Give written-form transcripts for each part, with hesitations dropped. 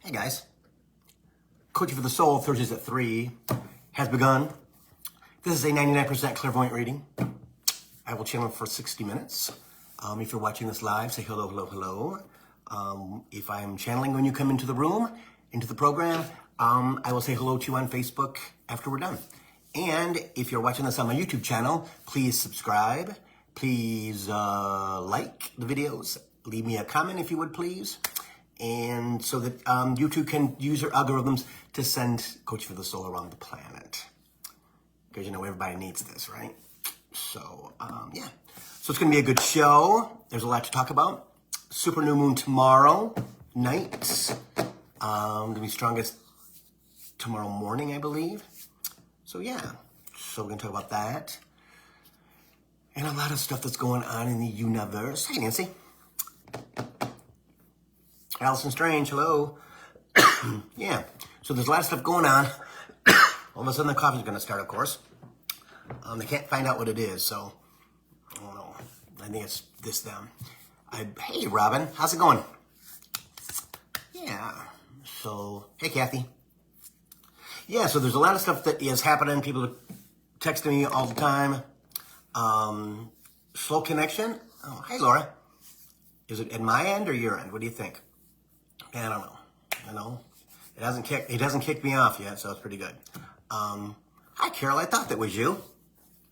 Hey guys, Coaching for the Soul, Thursdays at 3 has begun. This is a 99% clairvoyant reading. I will channel for 60 minutes. If you're watching this live, say hello, hello, hello. If I'm channeling when you come into the room, into the program, I will say hello to you on Facebook after we're done. And if you're watching this on my YouTube channel, please subscribe. Please like the videos. Leave me a comment if you would, please. And so that YouTube can use their algorithms to send Coaching for the Soul around the planet. Because, you know, everybody needs this, right? So, yeah. So it's going to be a good show. There's a lot to talk about. Super new moon tomorrow night. Going to be strongest tomorrow morning, I believe. So, yeah. So we're going to talk about that. And a lot of stuff that's going on in the universe. Hey, Nancy. Allison Strange, hello. Yeah, so there's a lot of stuff going on. All of a sudden the coffee's going to start, of course. They can't find out what it is, so I don't know. I think it's this, them. Hey, Robin, how's it going? Yeah, so, hey, Kathy. Yeah, so there's a lot of stuff that is happening. People are texting me all the time. Slow connection. Oh, hey, Laura. Is it at my end or your end? What do you think? I don't know. You know, it hasn't kicked me off yet, so it's pretty good. Hi, Carol. I thought that was you.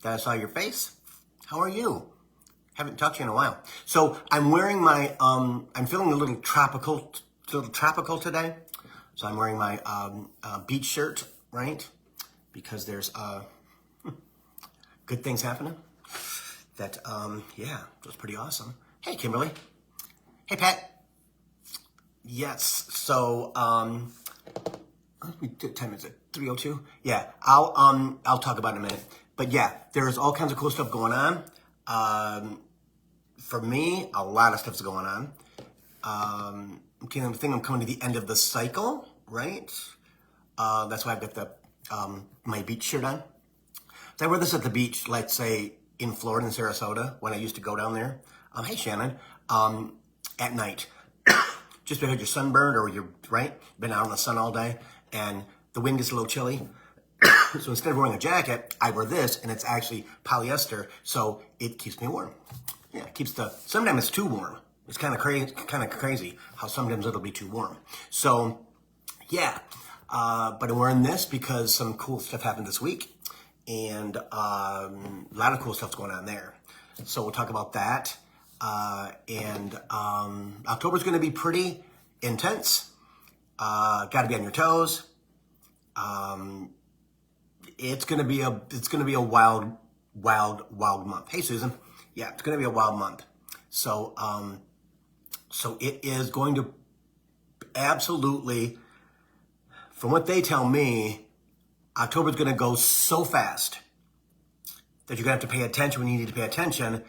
That I saw your face. How are you? Haven't talked to you in a while. So I'm wearing my. I'm feeling a little tropical today. So I'm wearing my beach shirt, right? Because there's good things happening. That yeah, it was pretty awesome. Hey, Kimberly. Hey, Pat. Yes, so, what time is it? 3:02? Yeah, I'll talk about it in a minute. But yeah, there's all kinds of cool stuff going on. For me, a lot of stuff's going on. I think I'm coming to the end of the cycle, right? That's why I've got the, my beach shirt on. So I wear this at the beach, let's say in Florida, in Sarasota, when I used to go down there. Hey, Shannon, at night. Just because you're sunburned or you're, right, been out in the sun all day and the wind gets a little chilly. So instead of wearing a jacket, I wear this and it's actually polyester, so it keeps me warm. Yeah, it keeps sometimes it's too warm. It's kind of crazy how sometimes it'll be too warm. So, yeah, but I'm wearing this because some cool stuff happened this week and a lot of cool stuff's going on there. So we'll talk about that. October's going to be pretty intense. Got to be on your toes. It's going to be a wild month. Hey, Susan. Yeah, it's going to be a wild month. So, so it is going to absolutely, from what they tell me, October's going to go so fast that you're going to have to pay attention when you need to pay attention.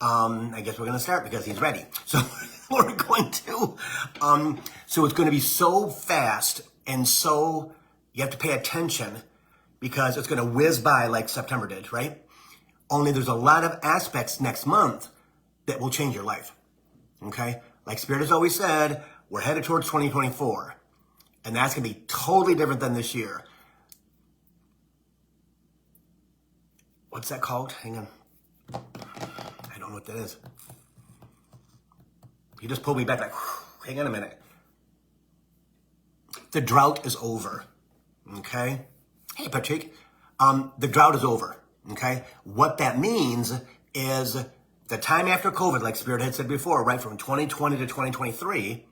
I guess we're going to start because he's ready. So we're going to, so it's going to be so fast and so you have to pay attention because it's going to whiz by like September did, right? Only there's a lot of aspects next month that will change your life. Okay. Like Spirit has always said, we're headed towards 2024 and that's going to be totally different than this year. What's that called? Hang on. I don't know what that is. He just pulled me back like, hang on a minute. The drought is over, okay? Hey, Patrick, the drought is over, okay? What that means is the time after COVID, like Spirit had said before, right, from 2020 to 2023,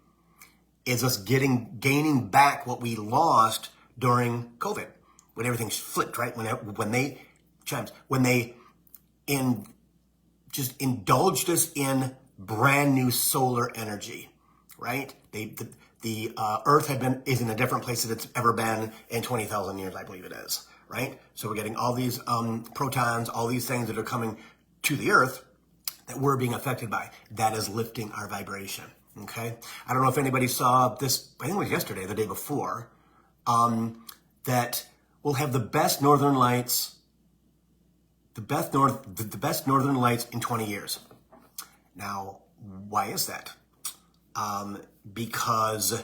is us gaining back what we lost during COVID, when everything flipped, right? When they just indulged us in brand new solar energy, right? The Earth is in a different place than it's ever been in 20,000 years, I believe it is, right? So we're getting all these protons, all these things that are coming to the Earth that we're being affected by. That is lifting our vibration, okay? I don't know if anybody saw this, I think it was yesterday, the day before, that we'll have the best northern lights the best northern lights in 20 years. Now, why is that? Because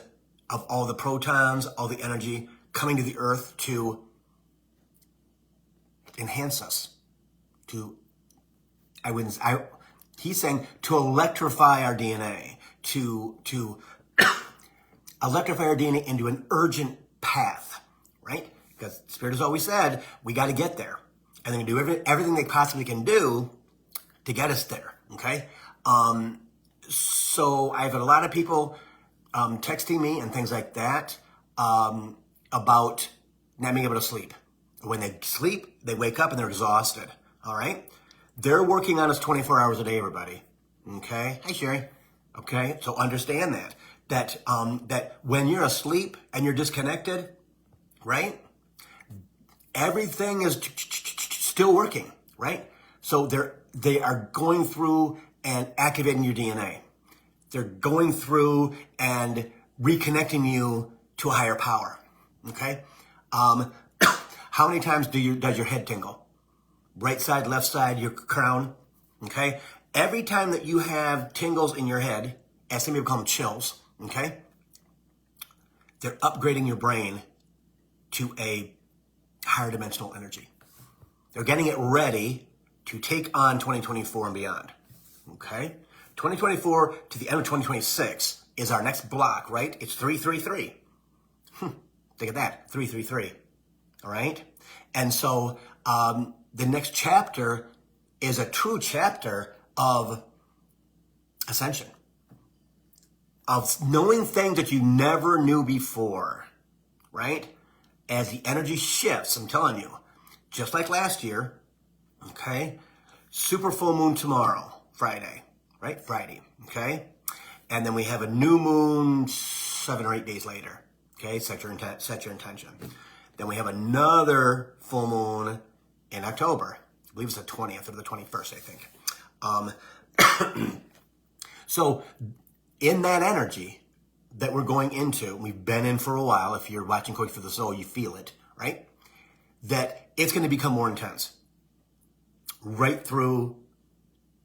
of all the protons, all the energy coming to the earth to enhance us, he's saying to electrify our DNA, to electrify our DNA into an urgent path, right? Because Spirit has always said, we got to get there. And they're going to do everything they possibly can do to get us there, okay? So I've had a lot of people texting me and things like that about not being able to sleep. When they sleep, they wake up and they're exhausted, all right? They're working on us 24 hours a day, everybody, okay? Hi, Sherry. Okay, so understand that when you're asleep and you're disconnected, right? Everything is still working, right? So they are going through and activating your DNA. They're going through and reconnecting you to a higher power, okay? How many times does your head tingle? Right side, left side, your crown, okay? Every time that you have tingles in your head, as some people call them chills, okay? They're upgrading your brain to a higher dimensional energy. They're getting it ready to take on 2024 and beyond, okay? 2024 to the end of 2026 is our next block, right? It's 333. Think of that, 333, all right? And so the next chapter is a true chapter of ascension, of knowing things that you never knew before, right? As the energy shifts, I'm telling you, just like last year, okay? Super full moon tomorrow, Friday, right? Friday, okay? And then we have a new moon 7 or 8 days later, okay? Set your intention. Then we have another full moon in October. I believe it's the 20th or the 21st, I think. So in that energy that we're going into, we've been in for a while, if you're watching Coach for the Soul, you feel it, right? That it's going to become more intense right through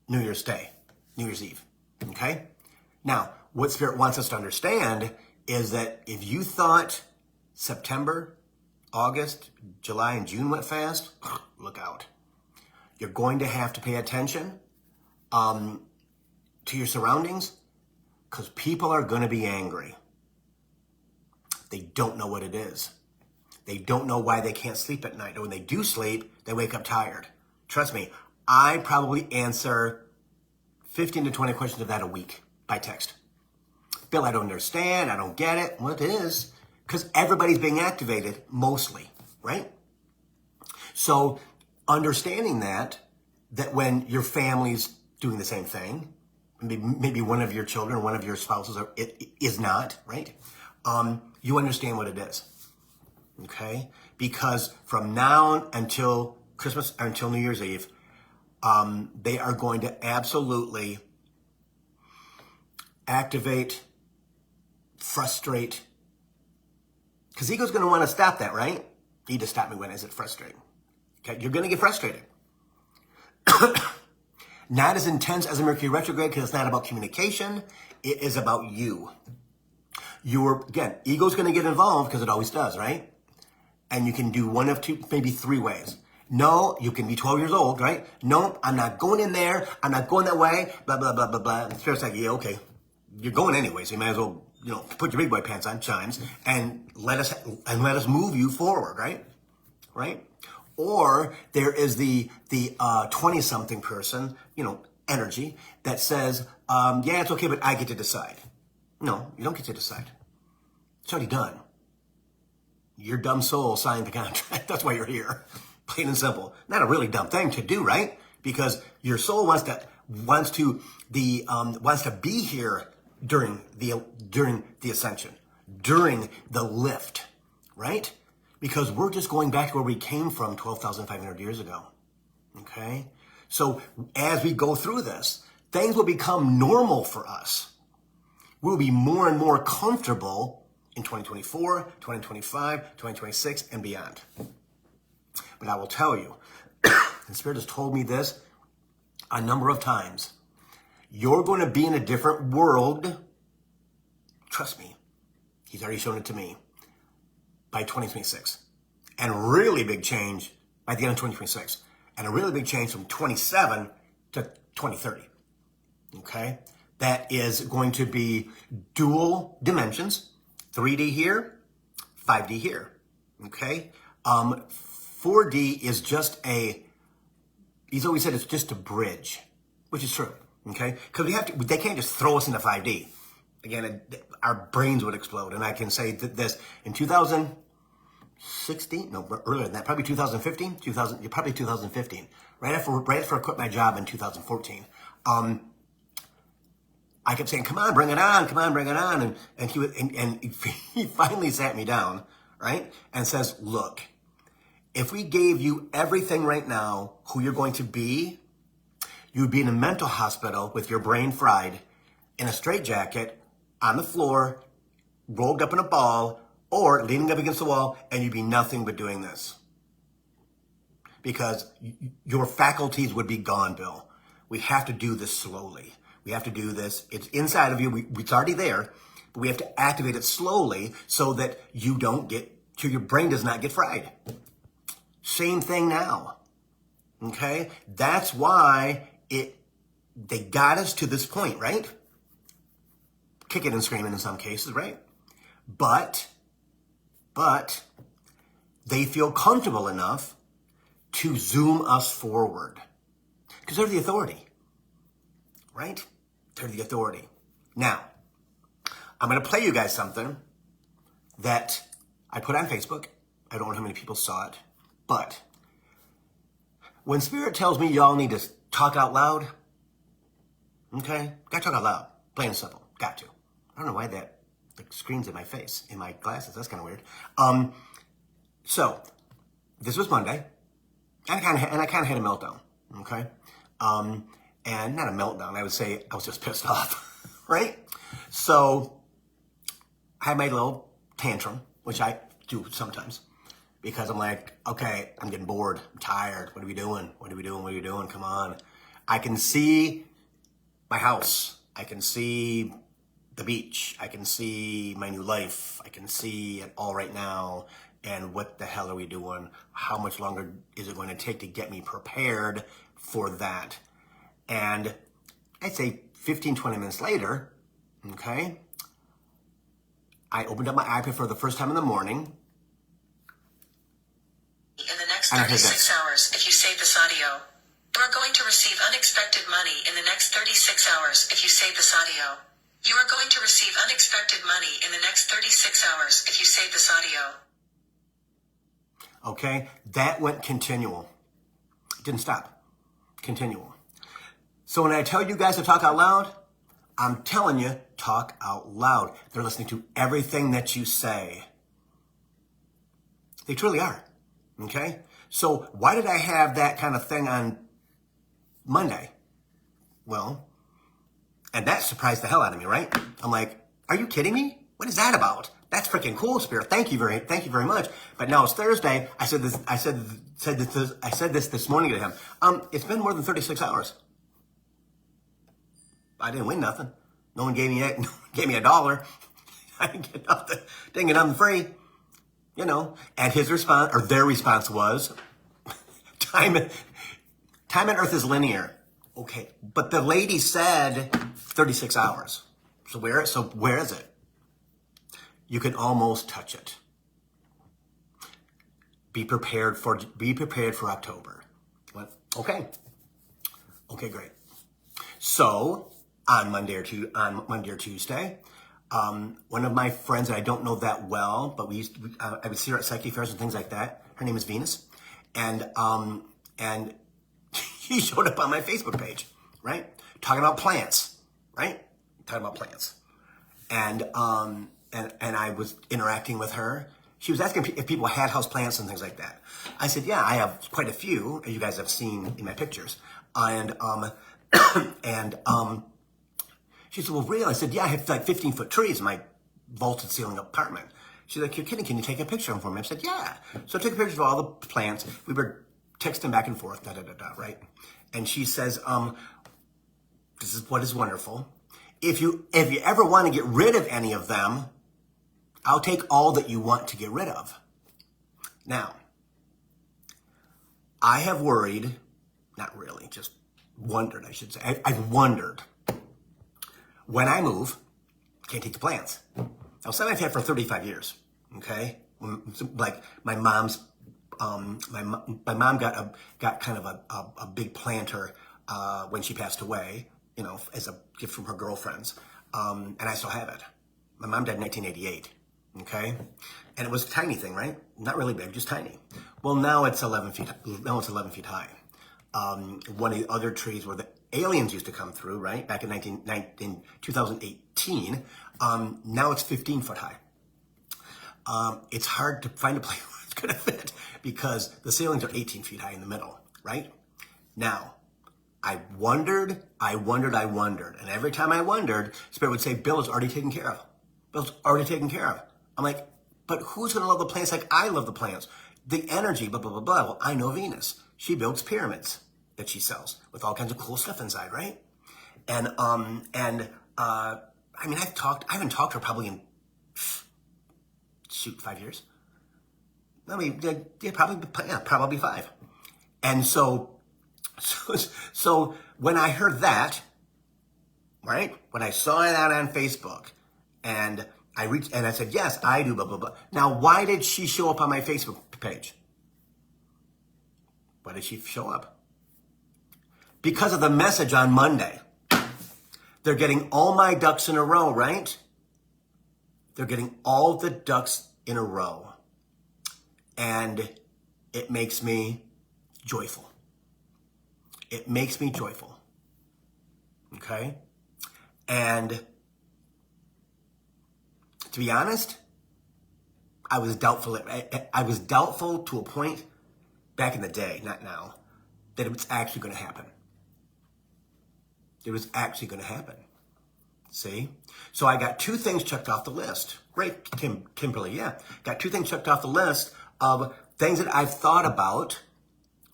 New Year's Day, New Year's Eve, okay? Now, what Spirit wants us to understand is that if you thought September, August, July, and June went fast, look out. You're going to have to pay attention to your surroundings because people are going to be angry. They don't know what it is. They don't know why they can't sleep at night. Or when they do sleep, they wake up tired. Trust me, I probably answer 15 to 20 questions of that a week by text. Bill, I don't understand. I don't get it. Well, it is because everybody's being activated mostly, right? So understanding that when your family's doing the same thing, maybe one of your children, one of your spouses is not, right? You understand what it is, okay? Because from now until Christmas, or until New Year's Eve, they are going to absolutely activate, frustrate, because ego's going to want to stop that, right? You need to stop me when is it frustrating? Okay, you're going to get frustrated. Not as intense as a Mercury retrograde because it's not about communication. It is about you. Again, ego's going to get involved because it always does, right? And you can do one of two, maybe three ways. No, you can be 12 years old, right? No, I'm not going in there. I'm not going that way. Blah, blah, blah, blah, blah. And Spirit's like, yeah, okay. You're going anyway, so you might as well, put your big boy pants on, chimes, and let us move you forward, right? Right? Or there is the 20-something person, energy that says, yeah, it's okay, but I get to decide. No, you don't get to decide. It's already done. Your dumb soul signed the contract. That's why you're here. Plain and simple. Not a really dumb thing to do, right? Because your soul wants to be here during the ascension, during the lift, right? Because we're just going back to where we came from 12,500 years ago, okay? So as we go through this, things will become normal for us. We'll be more and more comfortable in 2024, 2025, 2026, and beyond. But I will tell you, and Spirit has told me this a number of times, you're going to be in a different world. Trust me. He's already shown it to me by 2026. And a really big change by the end of 2026. And a really big change from 27 to 2030. Okay? That is going to be dual dimensions. 3D here, 5D here. Okay? 4D is just he's always said it's just a bridge, which is true. Okay? Because they can't just throw us into 5D. Again, our brains would explode. And I can say that this in 2016, no, earlier than that, probably 2015, probably 2015, right after I quit my job in 2014. I kept saying, come on, bring it on, come on, bring it on. And he finally sat me down, right? And says, look, if we gave you everything right now, who you're going to be, you'd be in a mental hospital with your brain fried, in a straitjacket, on the floor, rolled up in a ball, or leaning up against the wall, and you'd be nothing but doing this. Because your faculties would be gone, Bill. We have to do this slowly. We have to do this. It's inside of you. It's already there, but we have to activate it slowly so that your brain does not get fried. Same thing now. Okay? That's why they got us to this point, right? Kicking and screaming in some cases, right? But they feel comfortable enough to zoom us forward. Because they're the authority. Right? They're the authority. Now, I'm going to play you guys something that I put on Facebook. I don't know how many people saw it. But when Spirit tells me y'all need to talk out loud, okay? Got to talk out loud. Plain and simple. Got to. I don't know why the screen's in my face, in my glasses. That's kind of weird. So, this was Monday. And I kind of had a meltdown. Okay? And not a meltdown, I would say I was just pissed off, right? So I had my little tantrum, which I do sometimes, because I'm like, okay, I'm getting bored, I'm tired, what are we doing? What are we doing? What are you doing? Come on. I can see my house. I can see the beach. I can see my new life. I can see it all right now. And what the hell are we doing? How much longer is it going to take to get me prepared for that? And I'd say 15, 20 minutes later, okay, I opened up my iPad for the first time in the morning. In the next 36 hours, if you save this audio, you are going to receive unexpected money in the next 36 hours if you save this audio. You are going to receive unexpected money in the next 36 hours if you save this audio. Okay, that went continual. It didn't stop. Continual. So when I tell you guys to talk out loud, I'm telling you, talk out loud. They're listening to everything that you say. They truly are. Okay? So why did I have that kind of thing on Monday? Well, and that surprised the hell out of me, right? I'm like, are you kidding me? What is that about? That's freaking cool, Spirit. Thank you very much. But now it's Thursday. I said this morning to him. It's been more than 36 hours. I didn't win nothing. No one gave me $1. I didn't get nothing. Didn't get nothing free. You know. And his response, or their response was, time on Earth is linear. Okay. But the lady said 36 hours. So where is it? You can almost touch it. Be prepared for October. What? Okay. Okay, great. So on Monday or Tuesday, one of my friends that I don't know that well, but I would see her at psychic fairs and things like that. Her name is Venus, and she showed up on my Facebook page, right? Talking about plants, right? Talking about plants, and I was interacting with her. She was asking if people had house plants and things like that. I said, yeah, I have quite a few, as you guys have seen in my pictures, and she said, well, really? I said, yeah, I have like 15-foot trees in my vaulted ceiling apartment. She's like, you're kidding, can you take a picture of them for me? I said, yeah. So I took a picture of all the plants. We were texting back and forth, right? And she says, this is what is wonderful. If you ever want to get rid of any of them, I'll take all that you want to get rid of. Now, I have worried, not really, just wondered, I should say. I've wondered, when I move, can't take the plants. Now, something I've had for 35 years, okay? Like my mom's, my mom got kind of a big planter when she passed away, you know, as a gift from her girlfriends, and I still have it. My mom died in 1988, okay? And it was a tiny thing, right? Not really big, just tiny. Well, now it's 11 feet. Now it's 11 feet high. One of the other trees where the aliens used to come through, right? Back in 2018. Now it's 15 foot high. It's hard to find a place where it's going to fit because the ceilings are 18 feet high in the middle, right? Now, I wondered. And every time I wondered, Spirit would say, Bill is already taken care of. Bill's already taken care of. I'm like, but who's going to love the plants like I love the plants? The energy, blah, blah, blah, blah. Well, I know Venus. She builds pyramids that she sells with all kinds of cool stuff inside, right? And I mean, I haven't talked to her probably in, 5 years. I mean, yeah, probably 5. And so when I heard that, right? When I saw it out on Facebook, and I reached and I said, yes, I do, blah, blah, blah. Now, why did she show up on my Facebook page? Why did she show up? Because of the message on Monday. They're getting all my ducks in a row, right? They're getting all the ducks in a row. And it makes me joyful. It makes me joyful. Okay? And to be honest, I was doubtful to a point back in the day, not now, that it was actually going to happen. It was actually going to happen. See? So I got 2 things checked off the list. Great, Kimberly, yeah. Got 2 things checked off the list of things that I've thought about,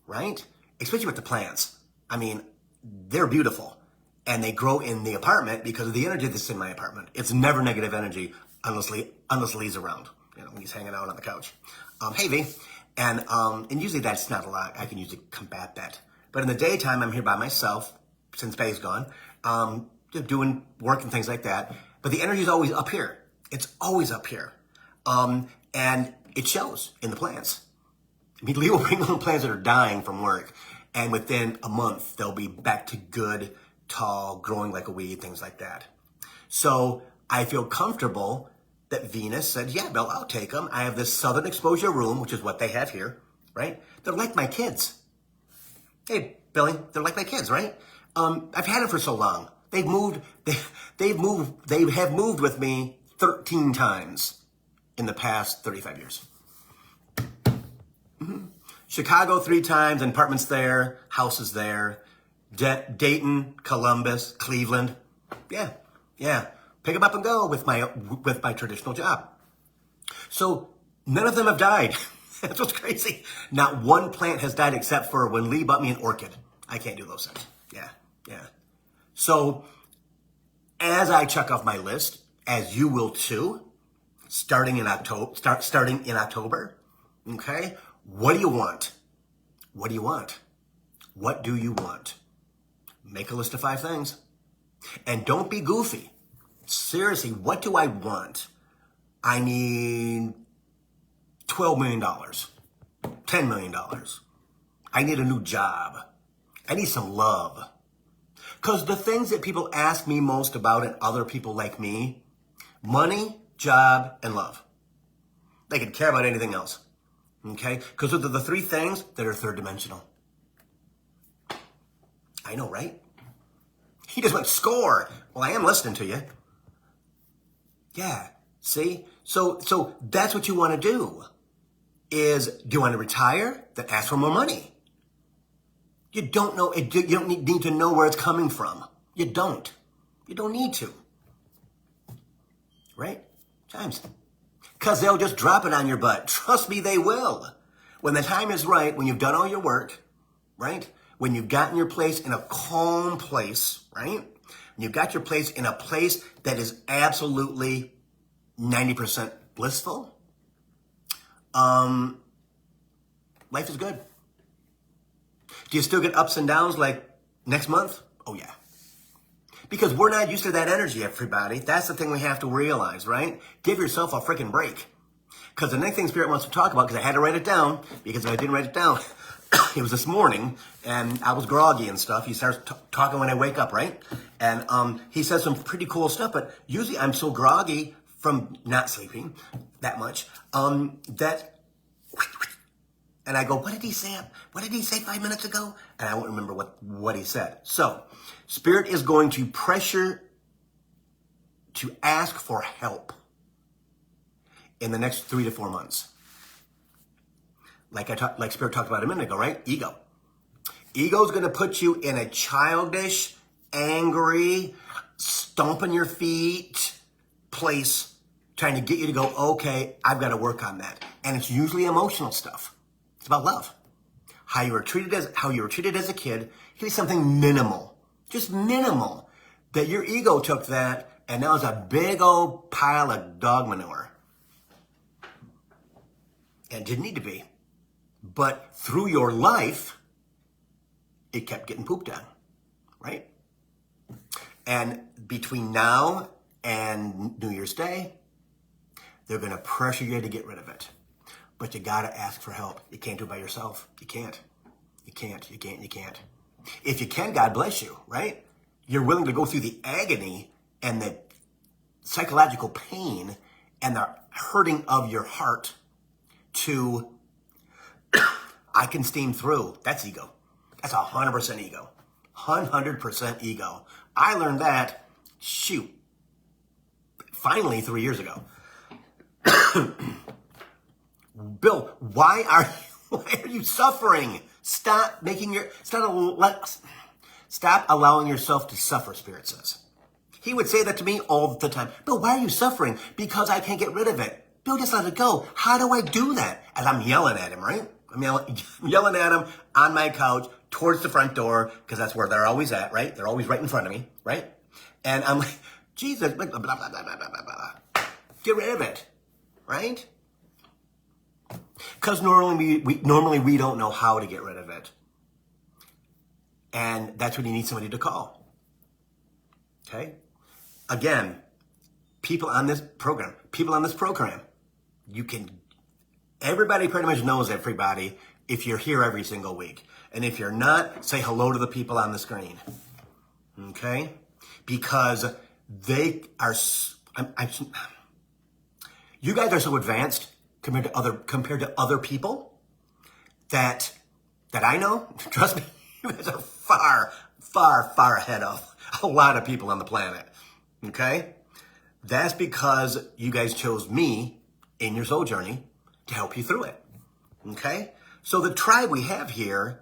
right? Especially with the plants. I mean, they're beautiful. And they grow in the apartment because of the energy that's in my apartment. It's never negative energy unless Lee's around, you know, when he's hanging out on the couch. Hey, V. And usually that's not a lot. I can usually combat that. But in the daytime, I'm here by myself since Faye's gone, doing work and things like that. But the energy is always up here. It's always up here. And it shows in the plants. I mean, Lee will bring home plants that are dying from work. And within a month, they'll be back to good, tall, growing like a weed, things like that. So I feel comfortable that Venus said, yeah, Bill, I'll take them. I have this southern exposure room, which is what they have here, right? They're like my kids. Hey, Billy, they're like my kids, right? I've had them for so long. They have moved with me 13 times in the past 35 years. Mm-hmm. Chicago 3 times, apartments there, houses there. Dayton, Columbus, Cleveland. Yeah. Pick them up and go with my traditional job. So none of them have died. That's what's crazy. Not one plant has died except for when Lee bought me an orchid. I can't do those things. Yeah. So as I check off my list, as you will too, starting in October, okay? What do you want? What do you want? What do you want? Make a list of 5 things. And don't be goofy. Seriously, what do I want? I need $12 million, $10 million. I need a new job. I need some love. Because the things that people ask me most about and other people like me, money, job, and love. They could care about anything else. Okay? Because those are the 3 things that are 3rd dimensional. I know, right? He just went, score. Well, I am listening to you. Yeah. See? So that's what you want to do. Do you want to retire? Then ask for more money. You don't know. You don't need to know where it's coming from. You don't. You don't need to. Right? Times. Because they'll just drop it on your butt. Trust me, they will. When the time is right, when you've done all your work, right? When you've gotten your place in a calm place, right? When you've got your place in a place that is absolutely 90% blissful, life is good. Do you still get ups and downs like next month? Oh yeah. Because we're not used to that energy, everybody. That's the thing we have to realize, right? Give yourself a freaking break. Because the next thing Spirit wants to talk about, because I had to write it down, because if I didn't write it down, it was this morning, and I was groggy and stuff. He starts talking when I wake up, right? And he says some pretty cool stuff, but usually I'm so groggy from not sleeping that much, that... And I go, what did he say? What did he say 5 minutes ago? And I won't remember what he said. So, Spirit is going to pressure to ask for help in the next 3 to 4 months. Like Spirit talked about a minute ago, right? Ego. Ego's going to put you in a childish, angry, stomping your feet place, trying to get you to go, okay, I've got to work on that. And it's usually emotional stuff. It's about love. How you were treated as a kid. It could be something minimal, just minimal, that your ego took that, and that was a big old pile of dog manure. And it didn't need to be. But through your life, it kept getting pooped on, right? And between now and New Year's Day, they're going to pressure you to get rid of it. But you got to ask for help. You can't do it by yourself. You can't. You can't. You can't. You can't. If you can, God bless you, right? You're willing to go through the agony and the psychological pain and the hurting of your heart to, I can steam through. That's ego. That's 100% ego. 100% ego. I learned that, finally 3 years ago. Bill, why are you suffering? Stop allowing yourself to suffer, Spirit says. He would say that to me all the time. Bill, why are you suffering? Because I can't get rid of it. Bill, just let it go. How do I do that? As I'm yelling at him, right? I'm yelling at him on my couch towards the front door, because that's where they're always at, right? They're always right in front of me, right? And I'm like, Jesus, blah, blah, blah, blah, blah, blah, blah. Get rid of it, right? Because normally we don't know how to get rid of it. And that's when you need somebody to call. Okay? Again, people on this program, everybody pretty much knows everybody if you're here every single week. And if you're not, say hello to the people on the screen. Okay? Because they are, you guys are so advanced compared to other people that I know. Trust me, you guys are far, far, far ahead of a lot of people on the planet. Okay? That's because you guys chose me in your soul journey to help you through it. Okay? So the tribe we have here,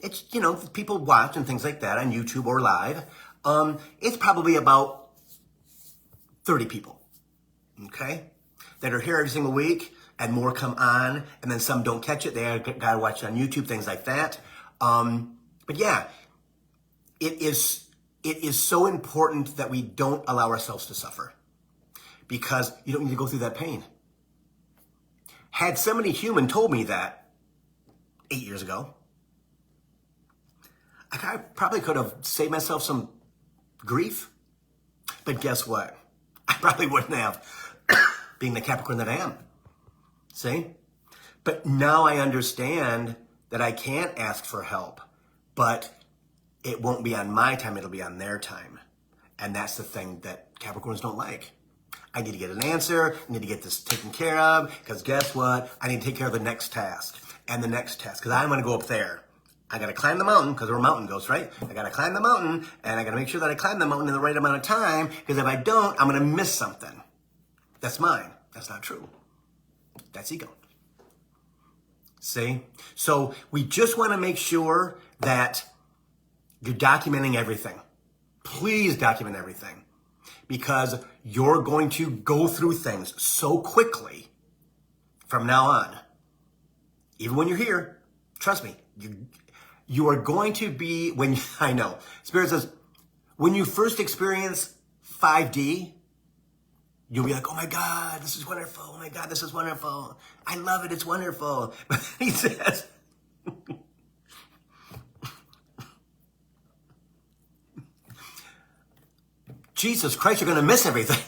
it's, people watch and things like that on YouTube or live. It's probably about 30 people. Okay? That are here every single week, and more come on, and then some don't catch it. They gotta watch it on YouTube, things like that. But yeah, it is so important that we don't allow ourselves to suffer, because you don't need to go through that pain. Had somebody human told me that 8 years ago, I probably could have saved myself some grief. But guess what? I probably wouldn't have. Being the Capricorn that I am. See? But now I understand that I can't ask for help, but it won't be on my time, it'll be on their time. And that's the thing that Capricorns don't like. I need to get an answer, I need to get this taken care of, because guess what? I need to take care of the next task, and the next task, because I'm going to go up there. I got to climb the mountain, because we're mountain ghosts, right? I got to climb the mountain, and I got to make sure that I climb the mountain in the right amount of time, because if I don't, I'm going to miss something. That's mine. That's not true. That's ego. See? So we just want to make sure that you're documenting everything. Please document everything. Because you're going to go through things so quickly from now on. Even when you're here, trust me, you are going to be, I know, Spirit says, when you first experience 5D, You'll be like, oh my God, this is wonderful. Oh my God, this is wonderful. I love it. It's wonderful. But he says, Jesus Christ, you're going to miss everything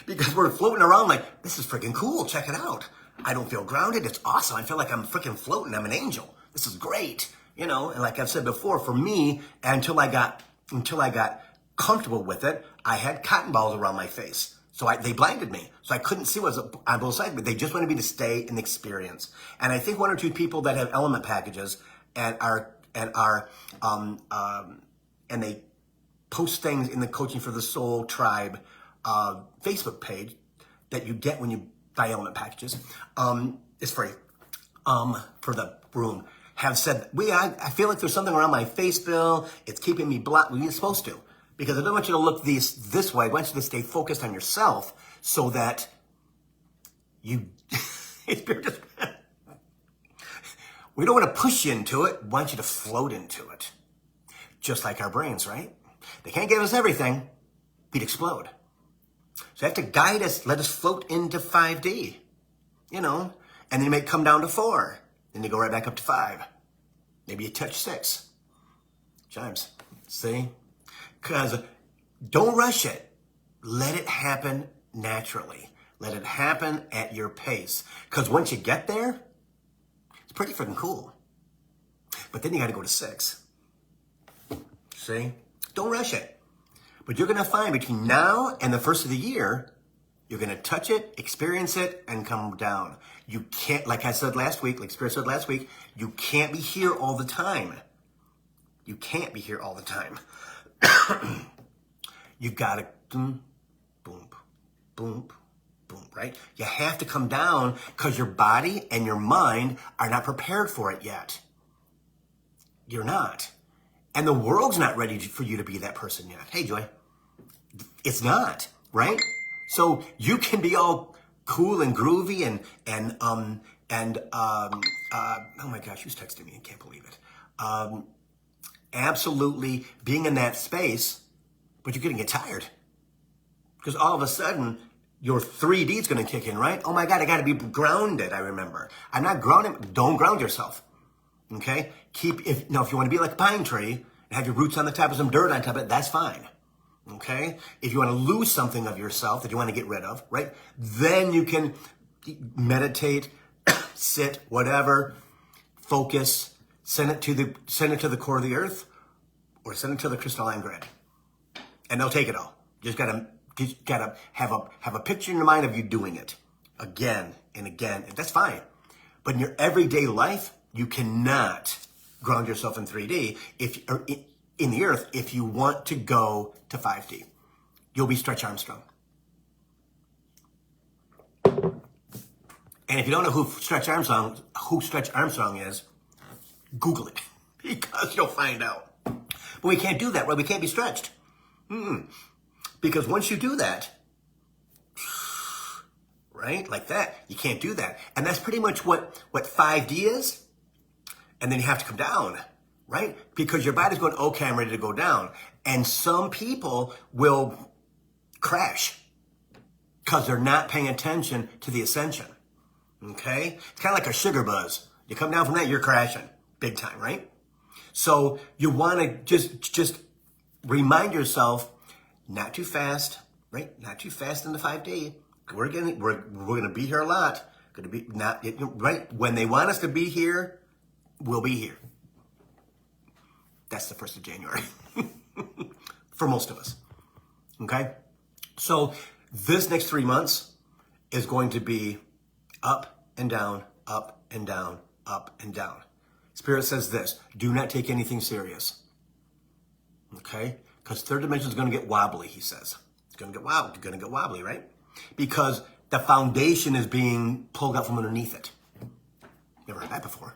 because we're floating around like, this is freaking cool. Check it out. I don't feel grounded. It's awesome. I feel like I'm freaking floating. I'm an angel. This is great. You know, and like I've said before, for me, until I got comfortable with it, I had cotton balls around my face. So they blinded me. So I couldn't see what was on both sides, but they just wanted me to stay in the experience. And I think one or two people that have element packages and they post things in the Coaching for the Soul tribe Facebook page that you get when you buy element packages. It's free for the room. Have said, I feel like there's something around my face, Bill. It's keeping me blocked. Well, you're supposed to. Because I don't want you to look this way. I want you to stay focused on yourself so that you... we don't want to push you into it. We want you to float into it. Just like our brains, right? They can't give us everything. We'd explode. So they have to guide us, let us float into 5D. You know? And then you may come down to 4. Then you go right back up to 5. Maybe you touch 6. Chimes. See? Because don't rush it. Let it happen naturally. Let it happen at your pace. Because once you get there, it's pretty freaking cool. But then you got to go to 6. See? Don't rush it. But you're going to find between now and the first of the year, you're going to touch it, experience it, and come down. You can't, like I said last week, like Spirit said last week, you can't be here all the time. You can't be here all the time. You've got to boom, boom, boom, boom, right? You have to come down because your body and your mind are not prepared for it yet. You're not. And the world's not ready for you to be that person yet. Hey, Joy. It's not, right? So you can be all cool and groovy and oh my gosh, who's texting me? I can't believe it. Absolutely being in that space, but you're going to get tired. Because all of a sudden, your 3D is going to kick in, right? Oh my God, I got to be grounded, I remember. I'm not grounded. Don't ground yourself. Okay? If you want to be like a pine tree and have your roots on the top of some dirt on top of it, that's fine. Okay? If you want to lose something of yourself that you want to get rid of, right? Then you can meditate, sit, whatever, focus, send it to the core of the earth, or send it to the crystalline grid. And they'll take it all. Just gotta have a picture in your mind of you doing it again and again. That's fine. But in your everyday life, you cannot ground yourself in 3D in the earth if you want to go to 5D. You'll be Stretch Armstrong. And if you don't know who Stretch Armstrong is, Google it because you'll find out. But we can't do that, right? We can't be stretched. Because once you do that, right, like that, you can't do that. And that's pretty much what 5D is. And then you have to come down, right? Because your body's going, okay, I'm ready to go down. And some people will crash because they're not paying attention to the ascension, okay? It's kind of like a sugar buzz. You come down from that, you're crashing big time, right? So you want to just remind yourself, not too fast, right? Not too fast in the 5D. We're gonna be here a lot. Gonna be not right when they want us to be here. We'll be here. That's the 1st of January for most of us. Okay, so this next 3 months is going to be up and down, up and down, up and down. Spirit says this: do not take anything serious. Okay? Because third dimension is going to get wobbly, he says. It's going to get wobbly, right? Because the foundation is being pulled out from underneath it. Never heard that before.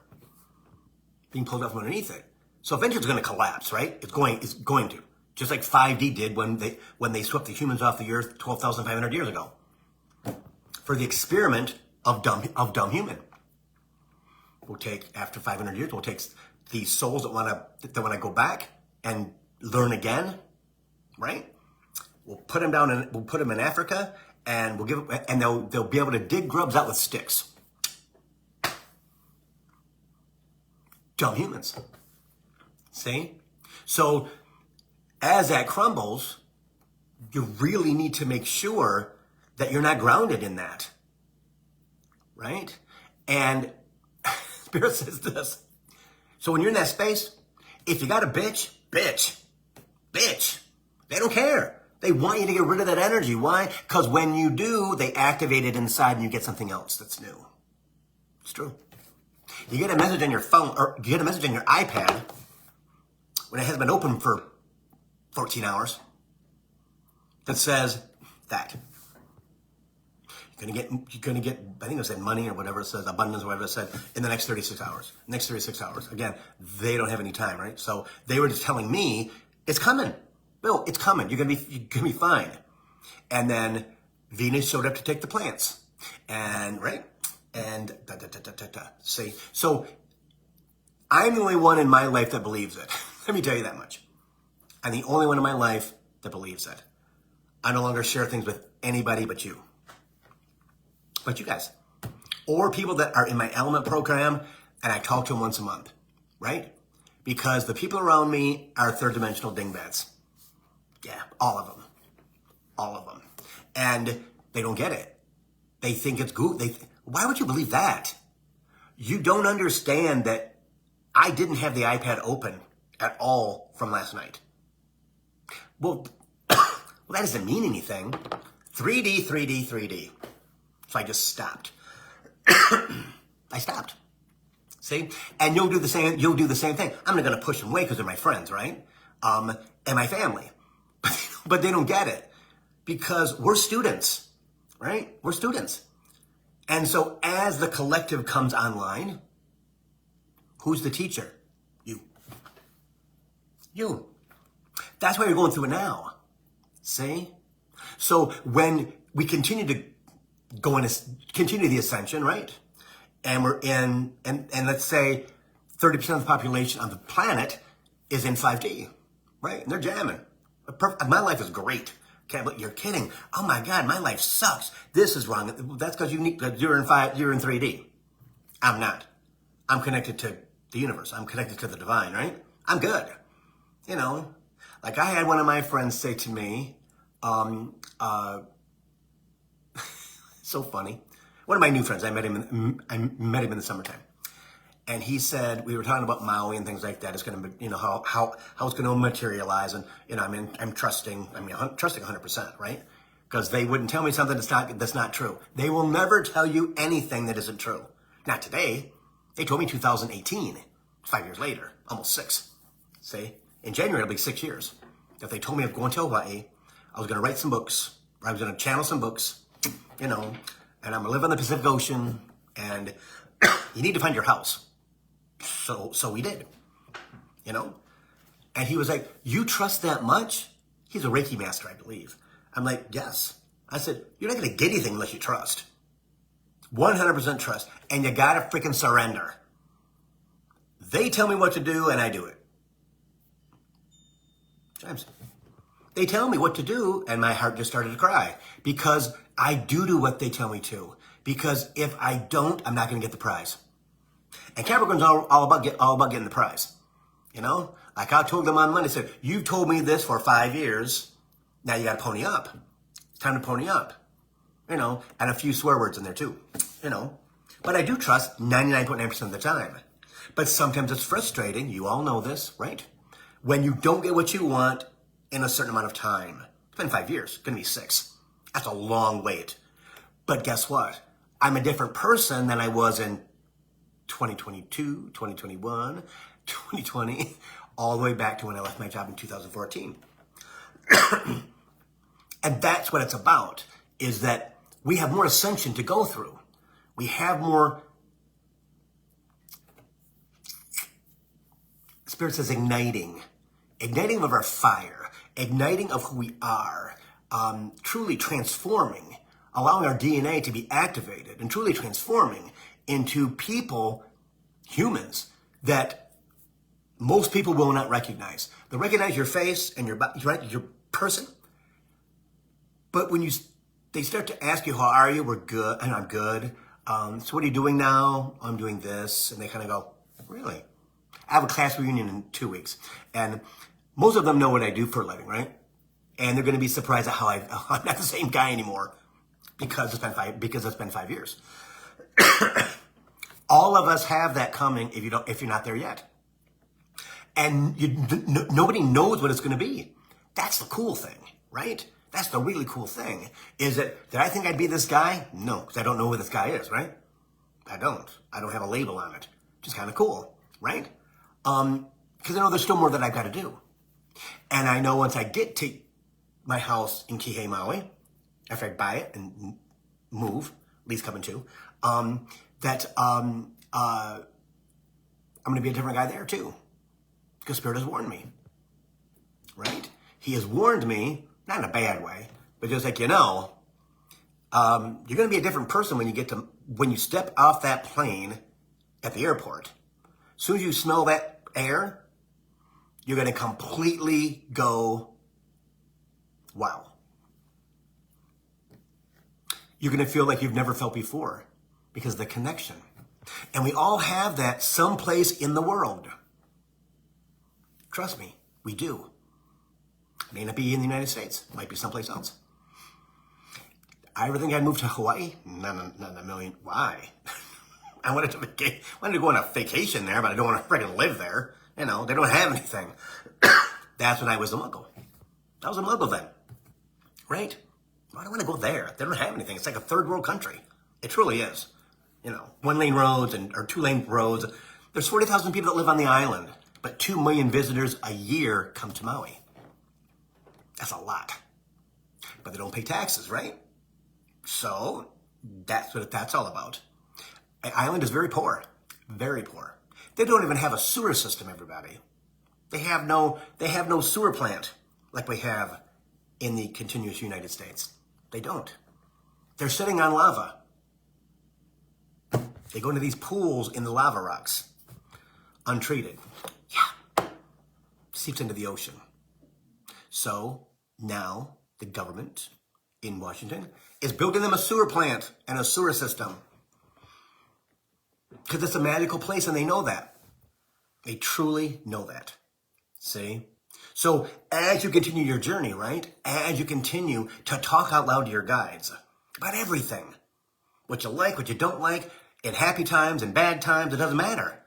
Being pulled out from underneath it. So eventually it's going to collapse, right? It's going to. Just like 5D did when they swept the humans off the earth 12,500 years ago. For the experiment of dumb human. We'll take, after 500 years, we'll take these souls that want to go back and learn again, right? We'll put them down and we'll put them in Africa, and they'll be able to dig grubs out with sticks. Dumb humans. See? So as that crumbles, you really need to make sure that you're not grounded in that. Right? And Spirit says this. So when you're in that space, if you got a bitch. They don't care. They want you to get rid of that energy. Why? Because when you do, they activate it inside and you get something else that's new. It's true. You get a message on your phone, or you get a message on your iPad when it has been open for 14 hours that says that. You're gonna get, I think it said money or whatever it says, abundance or whatever it said, in the next 36 hours. Next 36 hours. Again, they don't have any time, right? So they were just telling me, it's coming. Bill, it's coming. You're gonna be fine. And then Venus showed up to take the plants. And, right? And See? So I'm the only one in my life that believes it. Let me tell you that much. I'm the only one in my life that believes it. I no longer share things with anybody but you. But you guys. Or people that are in my element program, and I talk to them once a month. Right? Because the people around me are third dimensional dingbats. Yeah, all of them. All of them. And they don't get it. They think it's good. Why would you believe that? You don't understand that I didn't have the iPad open at all from last night. Well, that doesn't mean anything. 3D. So I just stopped. I stopped. See? And you'll do the same thing. I'm not going to push them away because they're my friends, right? And my family. But they don't get it because we're students, right? We're students. And so as the collective comes online, who's the teacher? You. That's why you're going through it now. See? So when we continue to continue the ascension, right? And we're in, and let's say 30% of the population on the planet is in 5D, right? And they're jamming. My life is great. Okay, but you're kidding. Oh my God, my life sucks. This is wrong. That's because you're in 3D. I'm not. I'm connected to the universe. I'm connected to the divine, right? I'm good. You know, like I had one of my friends say to me, so funny. One of my new friends, I met him in the summertime. And he said, we were talking about Maui and things like that. It's going to, you know, how it's going to materialize. And, you know, I'm trusting 100%, right? Because they wouldn't tell me something that's not true. They will never tell you anything that isn't true. Not today. They told me 2018, 5 years later, almost 6. See? In January, it'll be 6 years. If they told me I was going to Hawaii, I was going to write some books, or I was going to channel some books, you know, and I'm going to live on the Pacific Ocean, and you need to find your house. So we did, you know? And he was like, you trust that much? He's a Reiki master, I believe. I'm like, yes. I said, you're not going to get anything unless you trust. 100% trust. And you got to freaking surrender. They tell me what to do, and I do it. James. They tell me what to do, and my heart just started to cry. Because I do what they tell me to. Because if I don't, I'm not going to get the prize. And Capricorn's all about getting the prize. You know? Like I told them on Monday, I said, you've told me this for 5 years. Now you got to pony up. It's time to pony up. You know? And a few swear words in there too. You know? But I do trust 99.9% of the time. But sometimes it's frustrating. You all know this, right? When you don't get what you want in a certain amount of time. It's been 5 years. It's going to be 6. That's a long wait. But guess what? I'm a different person than I was in 2022, 2021, 2020, all the way back to when I left my job in 2014. And that's what it's about, is that we have more ascension to go through. We have more, Spirit says igniting of our fire, igniting of who we are, truly transforming, allowing our DNA to be activated and truly transforming into people, humans, that most people will not recognize. They'll recognize your face and your body, right? Your person, But when they start to ask you, how are you? We're good. And I'm good. So what are you doing now? I'm doing this. And they kind of go, really? I have a class reunion in 2 weeks. And most of them know what I do for a living, right? And they're going to be surprised at how I'm not the same guy anymore because it's been 5 years. All of us have that coming if you're not there yet. And nobody knows what it's going to be. That's the cool thing, right? That's the really cool thing. Is it, did I think I'd be this guy? No, because I don't know who this guy is, right? I don't have a label on it. Which is kind of cool, right? Because I know there's still more that I've got to do. And I know once I get to my house in Kihei, Maui, after I buy it and move, lease coming to, that I'm going to be a different guy there too. Because Spirit has warned me, right? He has warned me, not in a bad way, but just like, you're going to be a different person when you step off that plane at the airport. As soon as you smell that air, you're going to completely go, wow. You're going to feel like you've never felt before because of the connection. And we all have that someplace in the world. Trust me, we do. It may not be in the United States. It might be someplace else. I ever think I'd move to Hawaii? Not a million. Why? I wanted to go on a vacation there, but I don't want to freaking live there. They don't have anything. That's when I was a Muggle. I was a Muggle then, right? I don't want to go there. They don't have anything. It's like a third world country. It truly is. 1-lane roads or 2-lane roads. There's 40,000 people that live on the island, but 2 million visitors a year come to Maui. That's a lot. But they don't pay taxes, right? So that's what that's all about. The island is very poor. Very poor. They don't even have a sewer system, everybody. They have no sewer plant like we have in the continuous United States. They don't. They're sitting on lava. They go into these pools in the lava rocks, untreated. Yeah. Seeps into the ocean. So now the government in Washington is building them a sewer plant and a sewer system. Because it's a magical place and they know that. They truly know that. See? So as you continue your journey, right? As you continue to talk out loud to your guides about everything, what you like, what you don't like, in happy times and bad times, it doesn't matter.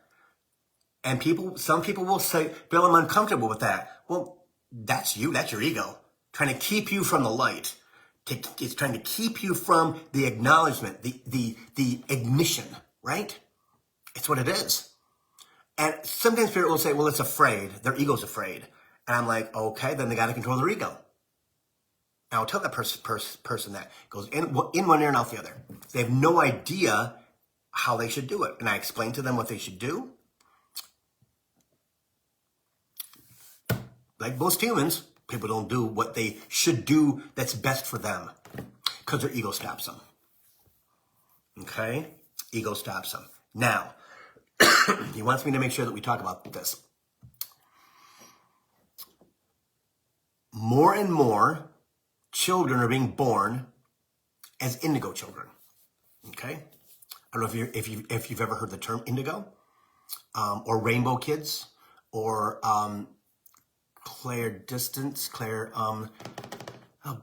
And some people will say, Bill, I'm uncomfortable with that. Well, that's you. That's your ego. Trying to keep you from the light. It's trying to keep you from the acknowledgement, the ignition, right? It's what it is. And sometimes Spirit will say, well, it's afraid. Their ego's afraid. And I'm like, okay, then they got to control their ego. And I'll tell that person that. Goes in one ear and out the other. They have no idea how they should do it. And I explain to them what they should do. Like most humans, people don't do what they should do that's best for them. Because their ego stops them. Okay? Ego stops them. Now, he wants me to make sure that we talk about this. More and more children are being born as indigo children. Okay? I don't know if you've ever heard the term indigo, or rainbow kids, or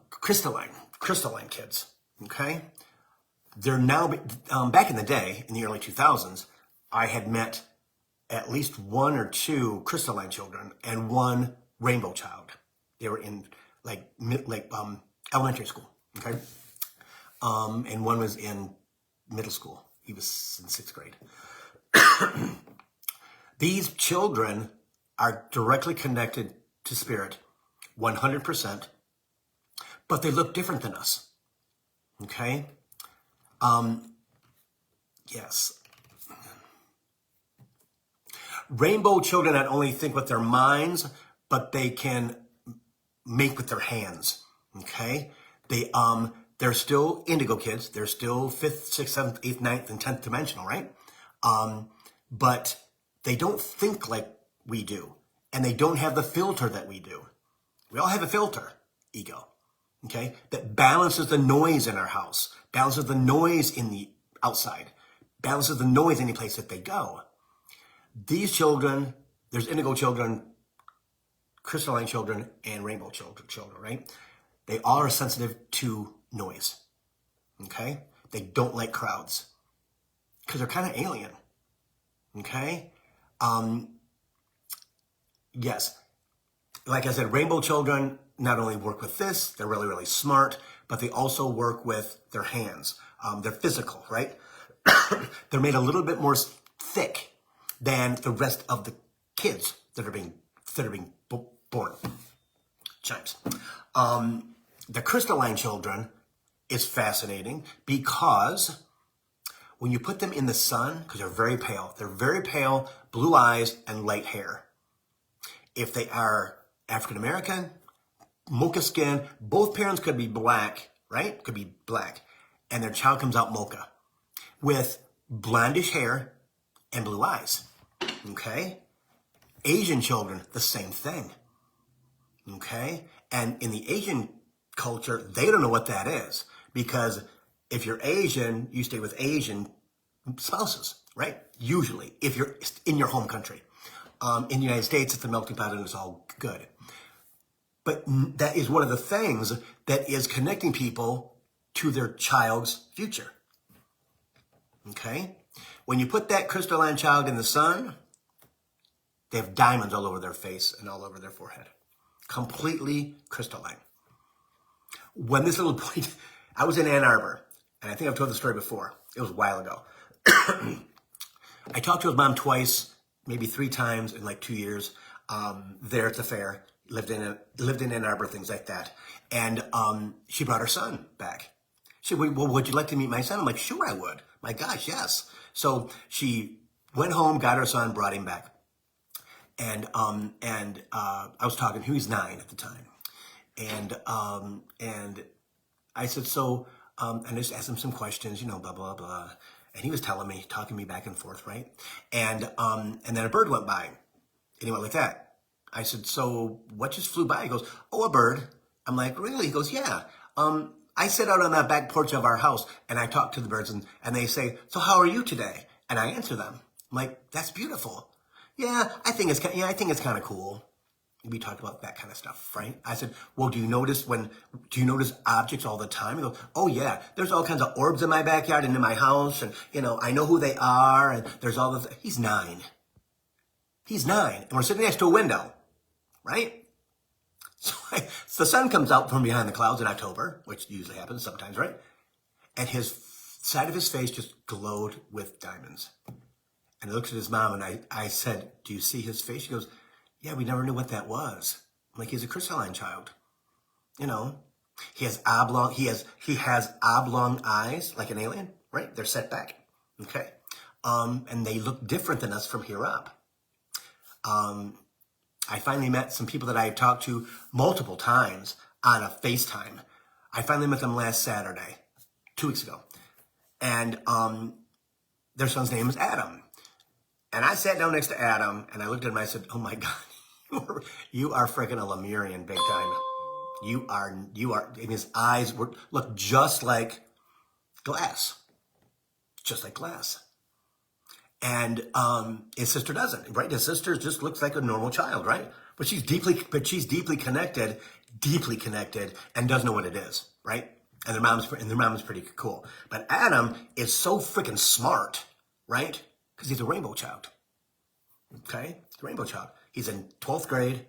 crystalline kids. Okay? They're now, back in the day, in the early 2000s, I had met at least 1 or 2 crystalline children and 1 rainbow child. They were in elementary school, okay? And 1 was in middle school. He was in 6th grade. These children are directly connected to Spirit, 100%, but they look different than us, okay? Yes. Rainbow children not only think with their minds, but they can make with their hands. Okay? They're still indigo kids. They're still 5th, 6th, 7th, 8th, 9th, and 10th dimensional, right? But they don't think like we do. And they don't have the filter that we do. We all have a filter, ego. okay, that balances the noise in our house, balances the noise in the outside, balances the noise any place that they go. These children, there's indigo children, crystalline children, and rainbow children, right? They all are sensitive to noise, okay? They don't like crowds because they're kind of alien, okay? Yes, like I said, rainbow children not only work with this, they're really, really smart, but they also work with their hands. They're physical, right? They're made a little bit more thick than the rest of the kids that are being born. Chimes. The crystalline children is fascinating because when you put them in the sun, because they're very pale, blue eyes and light hair. If they are African American, mocha skin, both parents could be black, right? Could be black, and their child comes out mocha with blondish hair and blue eyes. Okay? Asian children, the same thing. Okay? And in the Asian culture, they don't know what that is because if you're Asian, you stay with Asian spouses, right? Usually, if you're in your home country. In the United States, it's a melting pot and it's all good. But that is one of the things that is connecting people to their child's future. Okay? When you put that crystalline child in the sun, they have diamonds all over their face and all over their forehead. Completely crystalline. When this little boy, I was in Ann Arbor, and I think I've told the story before. It was a while ago. I talked to his mom twice, maybe 3 times in like 2 years, there at the fair. Lived in Ann Arbor, things like that. And she brought her son back. She said, well, would you like to meet my son? I'm like, sure I would. My gosh, yes. So she went home, got her son, brought him back. And I was talking, he was 9 at the time. And I said, so, and I just asked him some questions, blah, blah, blah. And he was telling me, talking me back and forth, right? And then a bird went by. And he went like that. I said, so what just flew by? He goes, oh, a bird. I'm like, really? He goes, yeah. I sit out on that back porch of our house and I talk to the birds and they say, so how are you today? And I answer them. I'm like, that's beautiful. Yeah, I think it's kind of cool. We talked about that kind of stuff, right? I said, well, do you notice objects all the time? He goes, oh yeah, there's all kinds of orbs in my backyard and in my house. And, I know who they are. And there's all the, he's 9. He's 9. And we're sitting next to a window, right? So the sun comes out from behind the clouds in October, which usually happens sometimes, right? And his side of his face just glowed with diamonds. And he looks at his mom and I said, do you see his face? She goes, yeah, we never knew what that was. I'm like, he's a crystalline child. He has oblong eyes like an alien, right? They're set back. Okay. And they look different than us from here up. I finally met some people that I had talked to multiple times on a FaceTime. I finally met them last Saturday, 2 weeks ago. And their son's name is Adam. And I sat down next to Adam and I looked at him and I said, oh my God, you are freaking a Lemurian big time. You are, and his eyes look just like glass. Just like glass. And his sister doesn't, right? His sister just looks like a normal child, right? But she's deeply connected, and doesn't know what it is, right? And their mom is pretty cool. But Adam is so freaking smart, right? Because he's a rainbow child. Okay, he's a rainbow child. He's in 12th grade,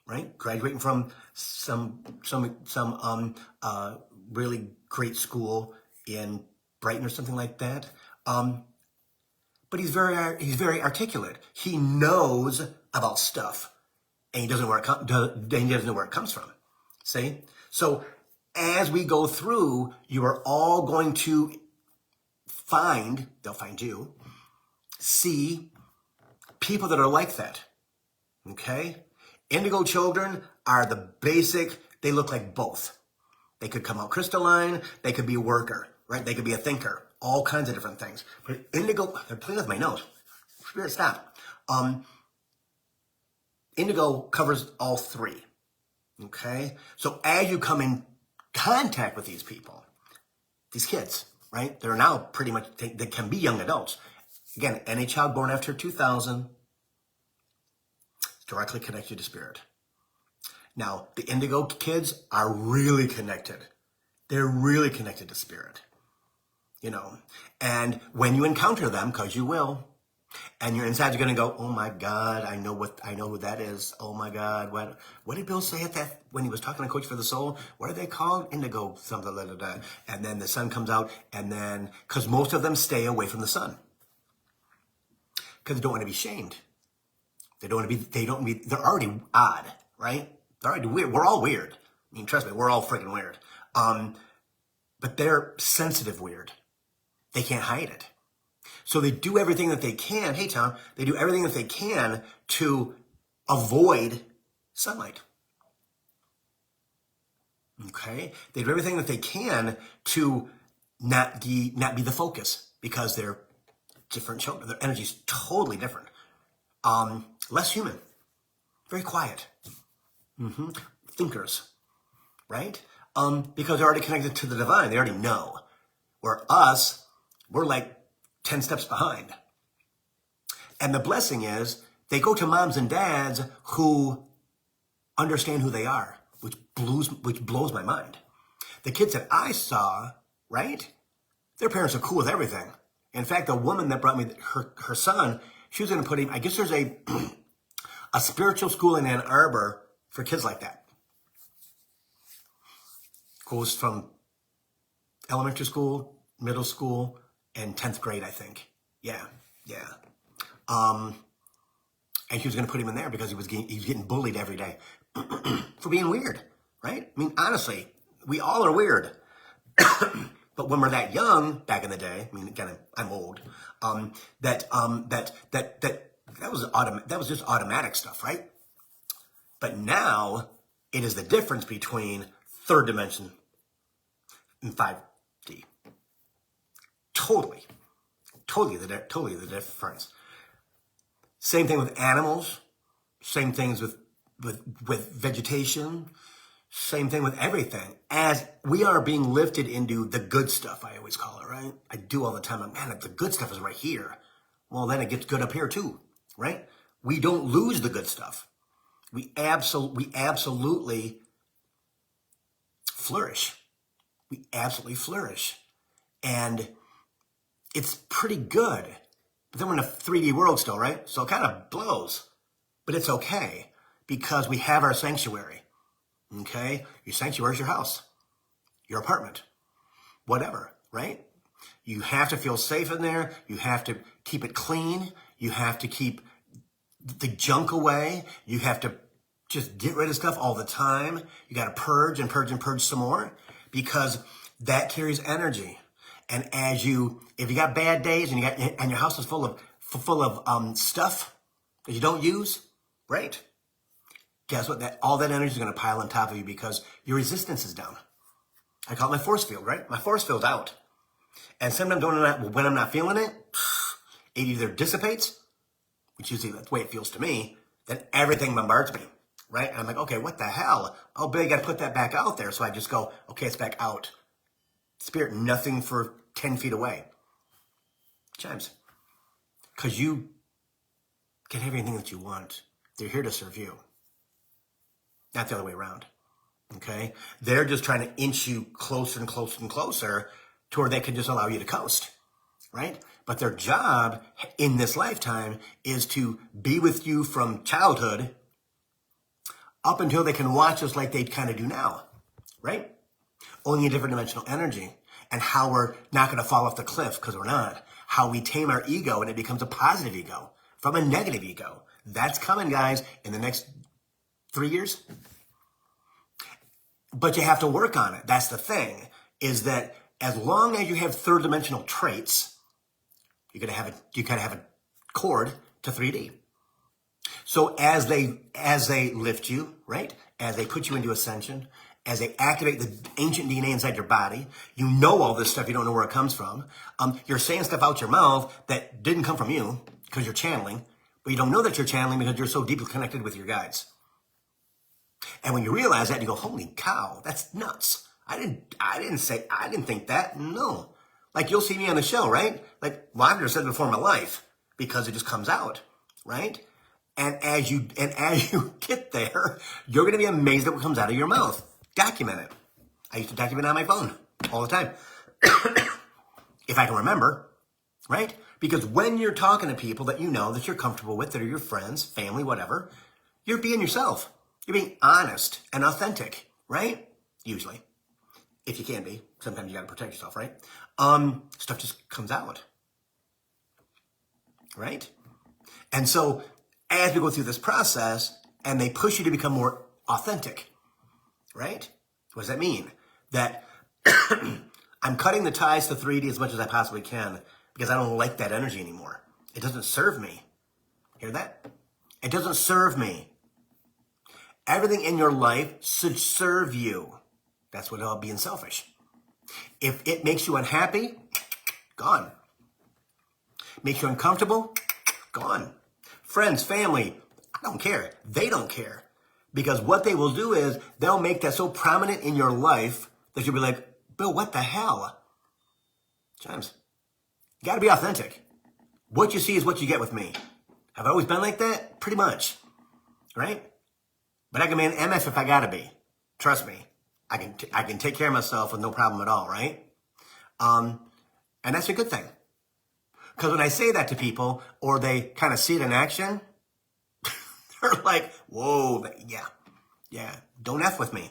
right? Graduating from some really great school in Brighton or something like that. But he's very articulate. He knows about stuff, and he doesn't know where it comes from. See? So as we go through, you are all going to they'll find you, see people that are like that. Okay? Indigo children are the basic, they look like both. They could come out crystalline, they could be a worker, right? They could be a thinker. All kinds of different things. But indigo, I'm playing with my nose. Spirit, stop. Indigo covers all 3. Okay? So as you come in contact with these people, these kids, right? They're now pretty much, they can be young adults. Again, any child born after 2000 is directly connected to spirit. Now, the indigo kids are really connected. They're really connected to spirit, you know. And when you encounter them, because you will, and your insides are going to go, oh my God, I know who that is. Oh my God, what did Bill say at that when he was talking to Coach for the Soul? What are they called? Indigo something, blah, blah, blah. And then the sun comes out, and then because most of them stay away from the sun because they don't want to be shamed. They're already odd, right? They're already weird. We're all weird. I mean, trust me, we're all freaking weird. But they're sensitive weird. They can't hide it. So they do everything that they can. Hey, Tom, they do everything that they can to avoid sunlight. Okay? They do everything that they can to not be the focus because they're different children. Their energy's totally different. Less human. Very quiet. Thinkers. Right? Because they're already connected to the divine. They already know. Where us, we're like 10 steps behind. And the blessing is they go to moms and dads who understand who they are, which blows my mind. The kids that I saw, right? Their parents are cool with everything. In fact, the woman that brought me her son, she was going to put him, I guess there's a spiritual school in Ann Arbor for kids like that. Goes from elementary school, middle school, and 10th grade, I think. Yeah. And she was going to put him in there because he was getting bullied every day for being weird, right? I mean, honestly, we all are weird. But when we're that young, back in the day, I mean, again, I'm old. That was just automatic stuff, right? But now it is the difference between third dimension and 5D. Totally the difference. Same thing with animals. Same things with vegetation. Same thing with everything. As we are being lifted into the good stuff, I always call it, right? I do all the time. Man, the good stuff is right here. Well, then it gets good up here too, right? We don't lose the good stuff. We absolutely flourish. We absolutely flourish. And it's pretty good. But then we're in a 3D world still, right? So it kind of blows. But it's okay because we have our sanctuary. Okay? Your sanctuary is your house, your apartment, whatever, right? You have to feel safe in there. You have to keep it clean. You have to keep the junk away. You have to just get rid of stuff all the time. You got to purge and purge and purge some more because that carries energy. And if you got bad days and your house is full of stuff that you don't use, great. Guess what? All that energy is going to pile on top of you because your resistance is down. I call it my force field, right? My force field's out. And sometimes when I'm not feeling it either dissipates, which usually that's the way it feels to me, then everything bombards me, right? And I'm like, okay, what the hell? Oh, but I got to put that back out there. So I just go, okay, it's back out. Spirit, nothing for 10 feet away. Chimes. Because you get everything that you want. They're here to serve you. Not the other way around. Okay? They're just trying to inch you closer and closer and closer to where they can just allow you to coast. Right? But their job in this lifetime is to be with you from childhood up until they can watch us like they kind of do now. Right? Only a different dimensional energy. And how we're not going to fall off the cliff because we're not. How we tame our ego and it becomes a positive ego from a negative ego. That's coming, guys, in the next 3 years. But you have to work on it. That's the thing, is that as long as you have third dimensional traits, you gotta have a cord to 3D. So as they lift you, right? As they put you into ascension, as they activate the ancient DNA inside your body, you know all this stuff, you don't know where it comes from. You're saying stuff out your mouth that didn't come from you because you're channeling, but you don't know that you're channeling because you're so deeply connected with your guides. And when you realize that, you go, holy cow, that's nuts. I didn't think that. No. Like you'll see me on the show, right? Like, well, I've never said it before in my life because it just comes out, right? And as you get there, you're going to be amazed at what comes out of your mouth. Document it. I used to document it on my phone all the time. If I can remember, right? Because when you're talking to people that you know, that you're comfortable with, that are your friends, family, whatever, you're being yourself. You're being honest and authentic, right? Usually. If you can be. Sometimes you got to protect yourself, right? Stuff just comes out. Right? And so, as we go through this process, and they push you to become more authentic, right? What does that mean? That I'm cutting the ties to 3D as much as I possibly can because I don't like that energy anymore. It doesn't serve me. Hear that? It doesn't serve me. Everything in your life should serve you. That's without being selfish. If it makes you unhappy, gone. Makes you uncomfortable, gone. Friends, family, I don't care. They don't care. Because what they will do is they'll make that so prominent in your life that you'll be like, Bill, what the hell? James, you got to be authentic. What you see is what you get with me. Have I always been like that? Pretty much. Right? But I can be an MF if I got to be. Trust me. I can take care of myself with no problem at all, right? And that's a good thing. Because when I say that to people, or they kind of see it in action, they're like, whoa, yeah, don't F with me.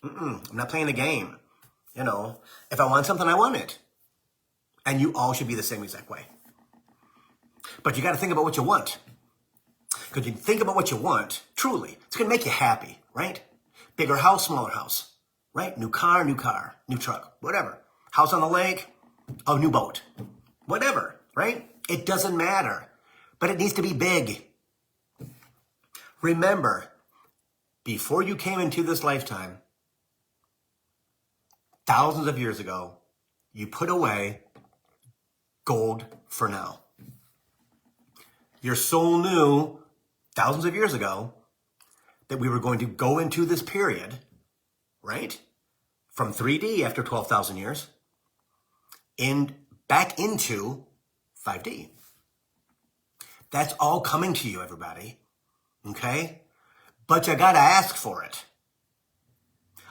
I'm not playing a game. You know, if I want something, I want it. And you all should be the same exact way. But you got to think about what you want. Because you think about what you want, truly, it's going to make you happy, right? Bigger house, smaller house. Right? New car, new truck, whatever. House on the lake, a new boat, whatever, right? It doesn't matter, but it needs to be big. Remember, before you came into this lifetime, thousands of years ago, you put away gold for now. Your soul knew thousands of years ago that we were going to go into this period, right? From 3D after 12,000 years and back into 5D. That's all coming to you, everybody. Okay? But you gotta ask for it.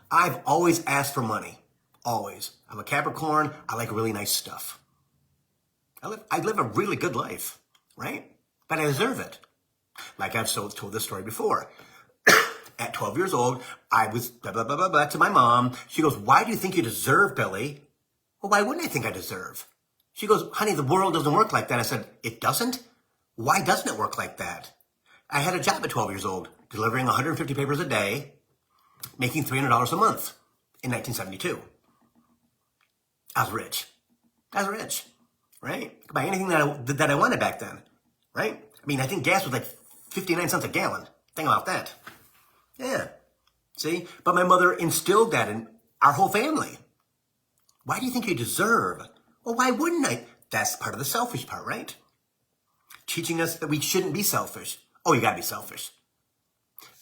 I've always asked for money. Always. I'm a Capricorn. I like really nice stuff. I live a really good life, right? But I deserve it. Like I've told this story before. At 12 years old, I was blah, blah, blah, blah, blah to my mom. She goes, why do you think you deserve, Billy? Well, why wouldn't I think I deserve? She goes, honey, the world doesn't work like that. I said, it doesn't? Why doesn't it work like that? I had a job at 12 years old, delivering 150 papers a day, making $300 a month in 1972. I was rich. Right? I could buy anything that I wanted back then, right? I mean, I think gas was like 59 cents a gallon. Think about that. Yeah. See? But my mother instilled that in our whole family. Why do you think you deserve? Well, why wouldn't I? That's part of the selfish part, right? Teaching us that we shouldn't be selfish. Oh, you gotta be selfish.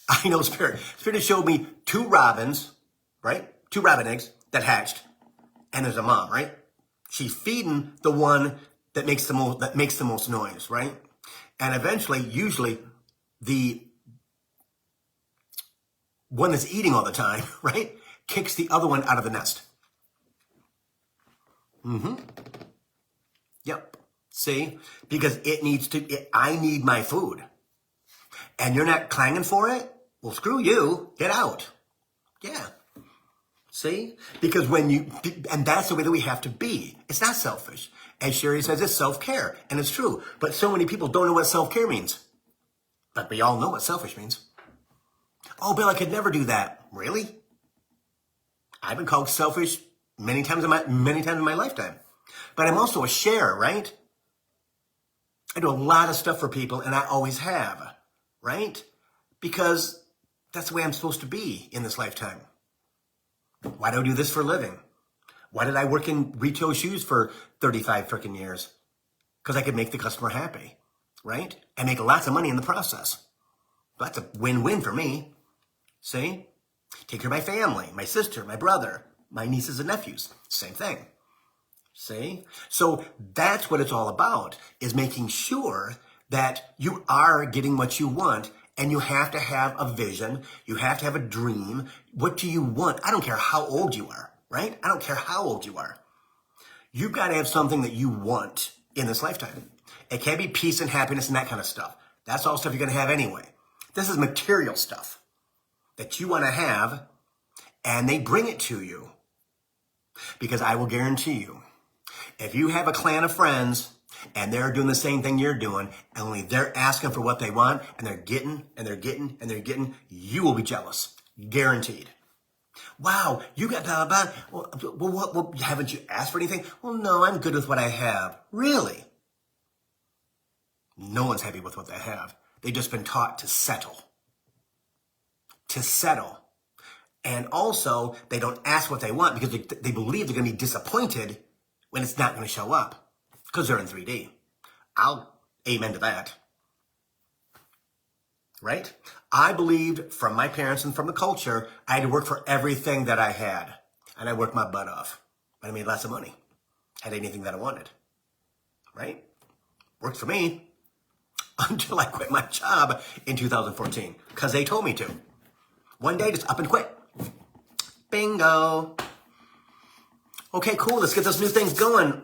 I know Spirit. Spirit showed me 2 robins, right? 2 robin eggs that hatched. And there's a mom, right? She's feeding the one that makes the most noise, right? And eventually, usually, the one that's eating all the time, right, kicks the other one out of the nest. Yep. See? Because I need my food. And you're not clanging for it? Well, screw you. Get out. Yeah. See? Because and that's the way that we have to be. It's not selfish. As Sherry says, it's self-care. And it's true. But so many people don't know what self-care means. But we all know what selfish means. Oh, Bill, I could never do that. Really? I've been called selfish many times in my lifetime. But I'm also a sharer, right? I do a lot of stuff for people, and I always have, right? Because that's the way I'm supposed to be in this lifetime. Why do I do this for a living? Why did I work in retail shoes for 35 freaking years? Because I could make the customer happy, right? And make lots of money in the process. That's a win-win for me. See? Take care of my family, my sister, my brother, my nieces and nephews, same thing. See? So that's what it's all about, is making sure that you are getting what you want, and you have to have a vision. You have to have a dream. What do you want? I don't care how old you are, right? I don't care how old you are. You've got to have something that you want in this lifetime. It can't be peace and happiness and that kind of stuff. That's all stuff you're going to have anyway. This is material stuff that you want to have, and they bring it to you. Because I will guarantee you, if you have a clan of friends and they're doing the same thing you're doing, and only they're asking for what they want, and they're getting, and they're getting, and they're getting, you will be jealous. Guaranteed. Wow, you got blah, blah, blah. Well, haven't you asked for anything? Well, no, I'm good with what I have. Really? No one's happy with what they have. They've just been taught to settle. To settle. And also, they don't ask what they want because they believe they're going to be disappointed when it's not going to show up because they're in 3D. I'll amen to that. Right? I believed from my parents and from the culture, I had to work for everything that I had. And I worked my butt off. And I made lots of money. Had anything that I wanted. Right? Worked for me until I quit my job in 2014 because they told me to. One day, just up and quit. Bingo. Okay, cool. Let's get those new things going.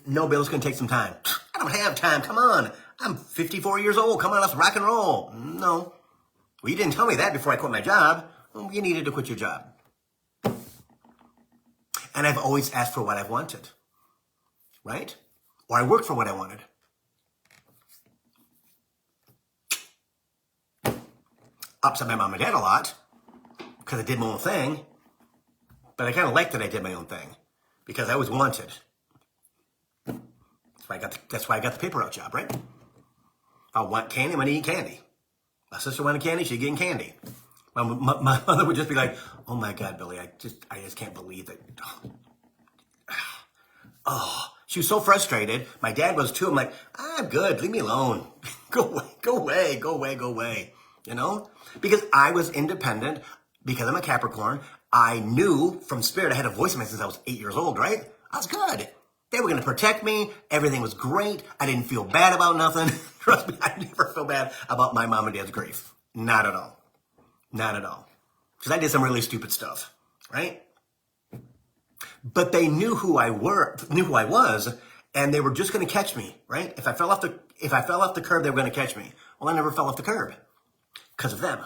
No, Bill, it's going to take some time. I don't have time. Come on. I'm 54 years old. Come on, let's rock and roll. No. Well, you didn't tell me that before I quit my job. Well, you needed to quit your job. And I've always asked for what I've wanted. Right? Or I worked for what I wanted. Upset my mom and dad a lot because I did my own thing. But I kind of liked that I did my own thing because I always wanted. That's why I got the paper route job, right? I want candy, I'm going to eat candy. My sister wanted candy, she's getting candy. My mother would just be like, oh my God, Billy, I just can't believe it. Oh, she was so frustrated. My dad was too. I'm like, I'm good, leave me alone. Go away. You know? Because I was independent, because I'm a Capricorn. I knew from spirit, I had a voice in me since I was 8 years old, right? I was good. They were going to protect me. Everything was great. I didn't feel bad about nothing. Trust me, I never feel bad about my mom and dad's grief. Not at all. Not at all. Because I did some really stupid stuff, right? But they knew who I was, and they were just going to catch me, right? If I fell off the curb, they were going to catch me. Well, I never fell off the curb because of them.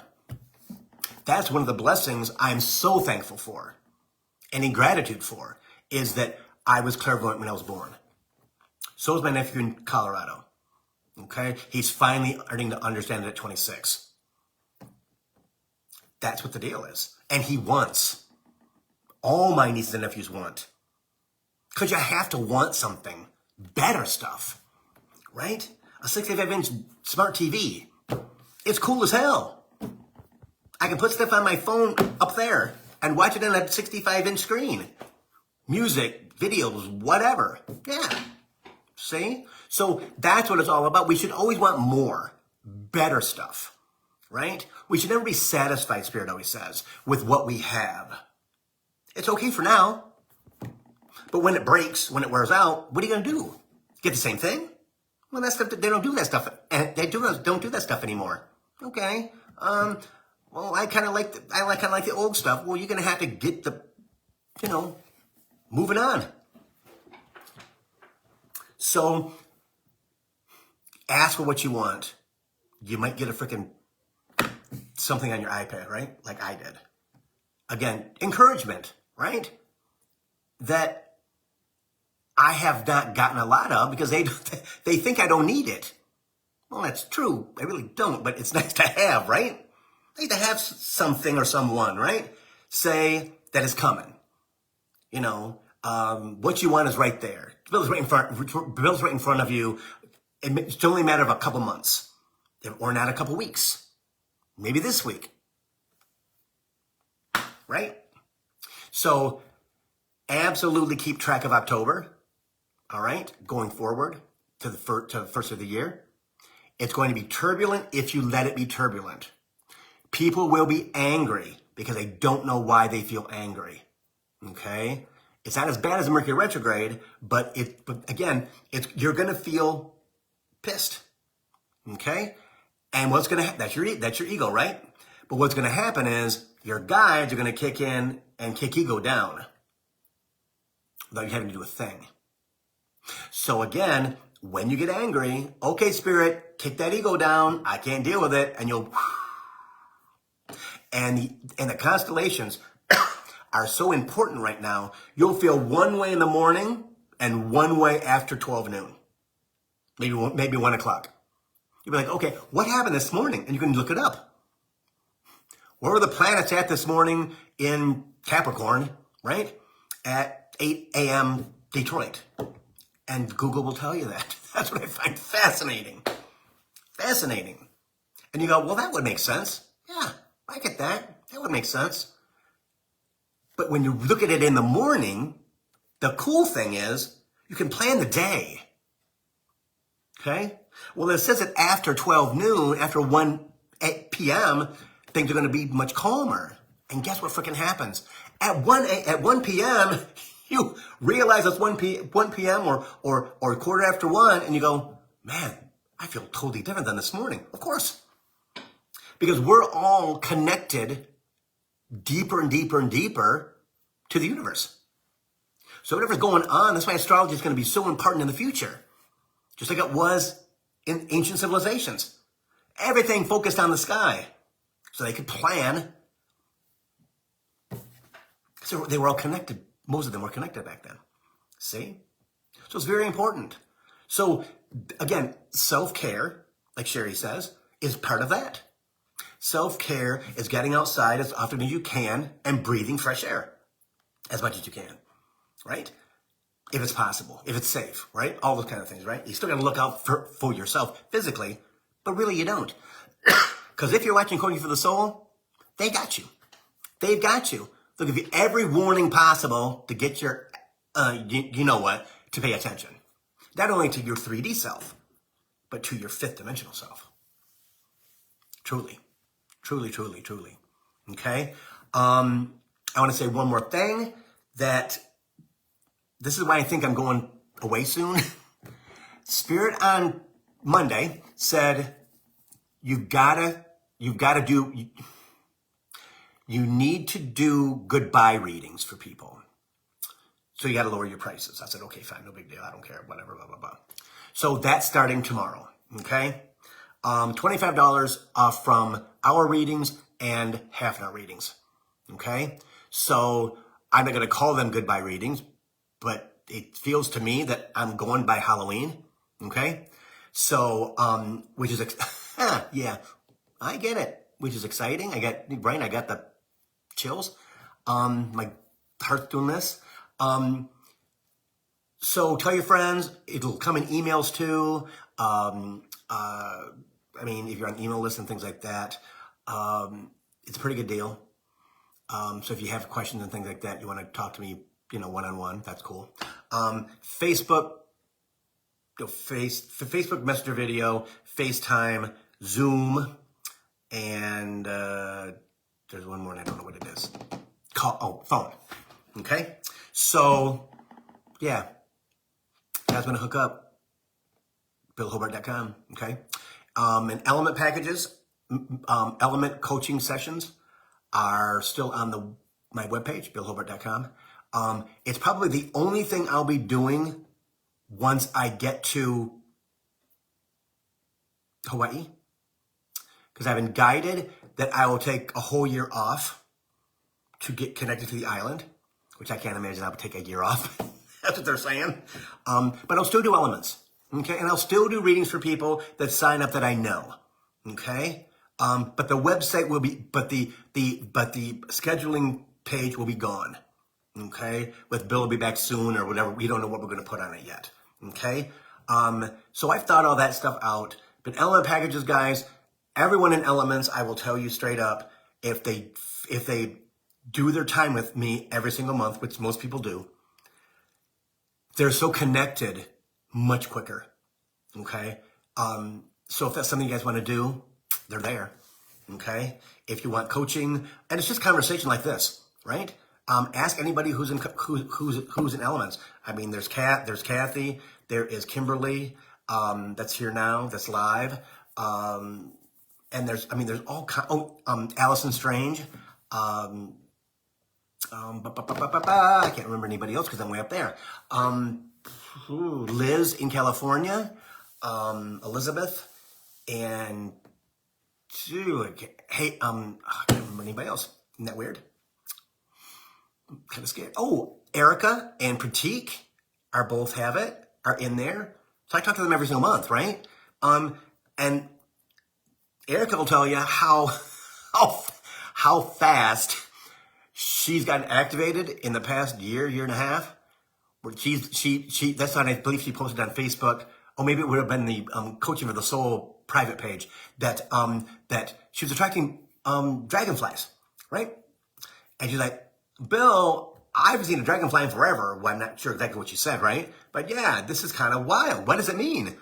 That's one of the blessings I'm so thankful for and in gratitude for, is that I was clairvoyant when I was born. So is my nephew in Colorado. Okay? He's finally starting to understand it at 26. That's what the deal is. And he wants. All my nieces and nephews want. Because you have to want something. Better stuff. Right? A 65-inch smart TV. It's cool as hell. I can put stuff on my phone up there and watch it on a 65-inch screen. Music, videos, whatever. Yeah. See? So that's what it's all about. We should always want more, better stuff, right? We should never be satisfied, Spirit always says, with what we have. It's okay for now. But when it breaks, when it wears out, what are you going to do? Get the same thing? Well, that's stuff, they don't do that stuff. And they don't do that stuff anymore. Okay. Well, I kind of like the old stuff. Well, you're going to have to get moving on. So, ask for what you want. You might get a freaking something on your iPad, right? Like I did. Again, encouragement, right? That I have not gotten a lot of because they think I don't need it. Well, that's true. I really don't, but it's nice to have, right? Nice to have something or someone, right? Say that is coming. You know, what you want is right there. The bill's right in front of you. It's only a matter of a couple months, or not a couple weeks. Maybe this week, right? So, absolutely keep track of October. All right, going forward to the first of the year. It's going to be turbulent if you let it be turbulent. People will be angry because they don't know why they feel angry. Okay? It's not as bad as a Mercury retrograde, but again, you're going to feel pissed. Okay? And what's going to happen? That's your ego, right? But what's going to happen is your guides are going to kick in and kick ego down without you having to do a thing. So again, when you get angry, okay, spirit, kick that ego down. I can't deal with it. And the constellations are so important right now. You'll feel one way in the morning and one way after 12 noon. Maybe 1 o'clock. You'll be like, okay, what happened this morning? And you can look it up. Where were the planets at this morning in Capricorn, right? At 8 a.m. Detroit. And Google will tell you that. That's what I find fascinating. Fascinating. And you go, well, that would make sense. Yeah, I get that. That would make sense. But when you look at it in the morning, the cool thing is you can plan the day. Okay? Well, it says that after 12 noon, after 1 p.m., things are going to be much calmer. And guess what freaking happens? At 1 p.m., you realize it's 1 p.m. or quarter after 1, and you go, man, I feel totally different than this morning. Of course. Because we're all connected deeper and deeper and deeper to the universe. So whatever's going on, that's why astrology is going to be so important in the future. Just like it was in ancient civilizations. Everything focused on the sky. So they could plan. So they were all connected. Most of them were connected back then. See? So it's very important. So again, self-care, like Sherry says, is part of that. Self-care is getting outside as often as you can and breathing fresh air as much as you can, right? If it's possible, if it's safe, right? All those kind of things, right? You still got to look out for yourself physically, but really you don't. Because if you're watching Coaching for the Soul, they got you. They've got you. They'll give you every warning possible to get your, you know what, to pay attention. Not only to your 3D self, but to your 5th dimensional self. Truly. Truly, truly, truly. Okay? I want to say one more thing, that this is why I think I'm going away soon. Spirit on Monday said, you need to do goodbye readings for people. So you got to lower your prices. I said, okay, fine, no big deal. I don't care, whatever, blah, blah, blah. So that's starting tomorrow, okay? $25 off from hour readings and half-hour readings, okay? So I'm not going to call them goodbye readings, but it feels to me that I'm going by Halloween, okay? So, which is, yeah, I get it, which is exciting. I got the chills. My heart's doing this. So tell your friends. It'll come in emails too. I mean, if you're on email list and things like that, it's a pretty good deal. So if you have questions and things like that, you want to talk to me, one-on-one, that's cool. Facebook Messenger video, FaceTime, Zoom, and there's one more and I don't know what it is. Phone. Okay? So, yeah. You guys want to hook up? BillHobart.com. Okay? And element packages, element coaching sessions are still on my webpage, BillHobart.com. It's probably the only thing I'll be doing once I get to Hawaii. Because I've been guided that I will take a whole year off to get connected to the island, which I can't imagine I would take a year off. That's what they're saying. But I'll still do elements. Okay, and I'll still do readings for people that sign up that I know. Okay, but the website will be, but the scheduling page will be gone. Okay, with Bill will be back soon or whatever. We don't know what we're going to put on it yet. Okay, so I've thought all that stuff out. But element packages, guys, everyone in elements, I will tell you straight up, if they do their time with me every single month, which most people do, they're so connected much quicker, okay? So if that's something you guys want to do, they're there, okay? If you want coaching, and it's just conversation like this, right? Ask anybody who's in elements. I mean, there's Kathy, there is Kimberly, that's here now, that's live, and there's all Allison Strange, I can't remember anybody else because I'm way up there. Liz in California, Elizabeth, and I can't remember anybody else. Isn't that weird? I'm kind of scared. Oh, Erica and Pratik are in there. So I talk to them every single month, right? And Erica will tell you how fast she's gotten activated in the past year and a half. Where that's what I believe she posted on Facebook. Or maybe it would have been the Coaching for the Soul private page that she was attracting dragonflies, right? And she's like, Bill, I've seen a dragonfly forever. Well, I'm not sure exactly what she said, right? But yeah, this is kind of wild. What does it mean?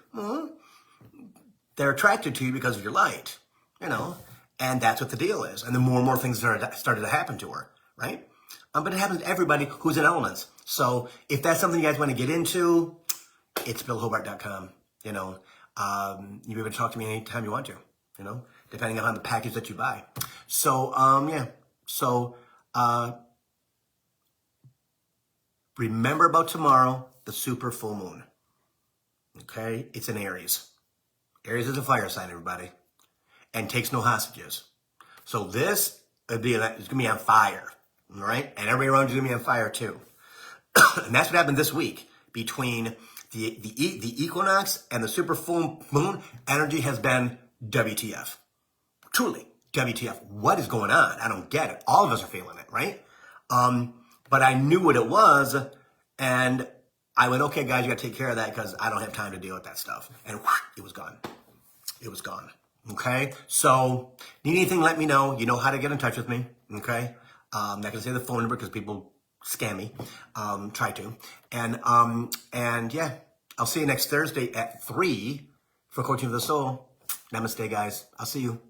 They're attracted to you because of your light, and that's what the deal is. And the more and more things started to happen to her, right? But it happens to everybody who's in elements. So if that's something you guys want to get into, it's BillHobart.com. You'll be able to talk to me anytime you want to, depending on the package that you buy. So, remember about tomorrow, the super full moon. Okay? It's in Aries. Aries is a fire sign, everybody, and takes no hostages. So this it's going to be on fire, all right? And everybody around you is going to be on fire too. And that's what happened this week between the equinox and the super full moon. Energy has been WTF. Truly, WTF. What is going on? I don't get it. All of us are feeling it, right? But I knew what it was, and I went, okay, guys, you got to take care of that because I don't have time to deal with that stuff. And it was gone. It was gone. Okay? So, need anything, let me know. You know how to get in touch with me. Okay? I'm not going to say the phone number because people scam me. Try to. And yeah, I'll see you next Thursday at 3 for Coaching for the Soul. Namaste, guys. I'll see you.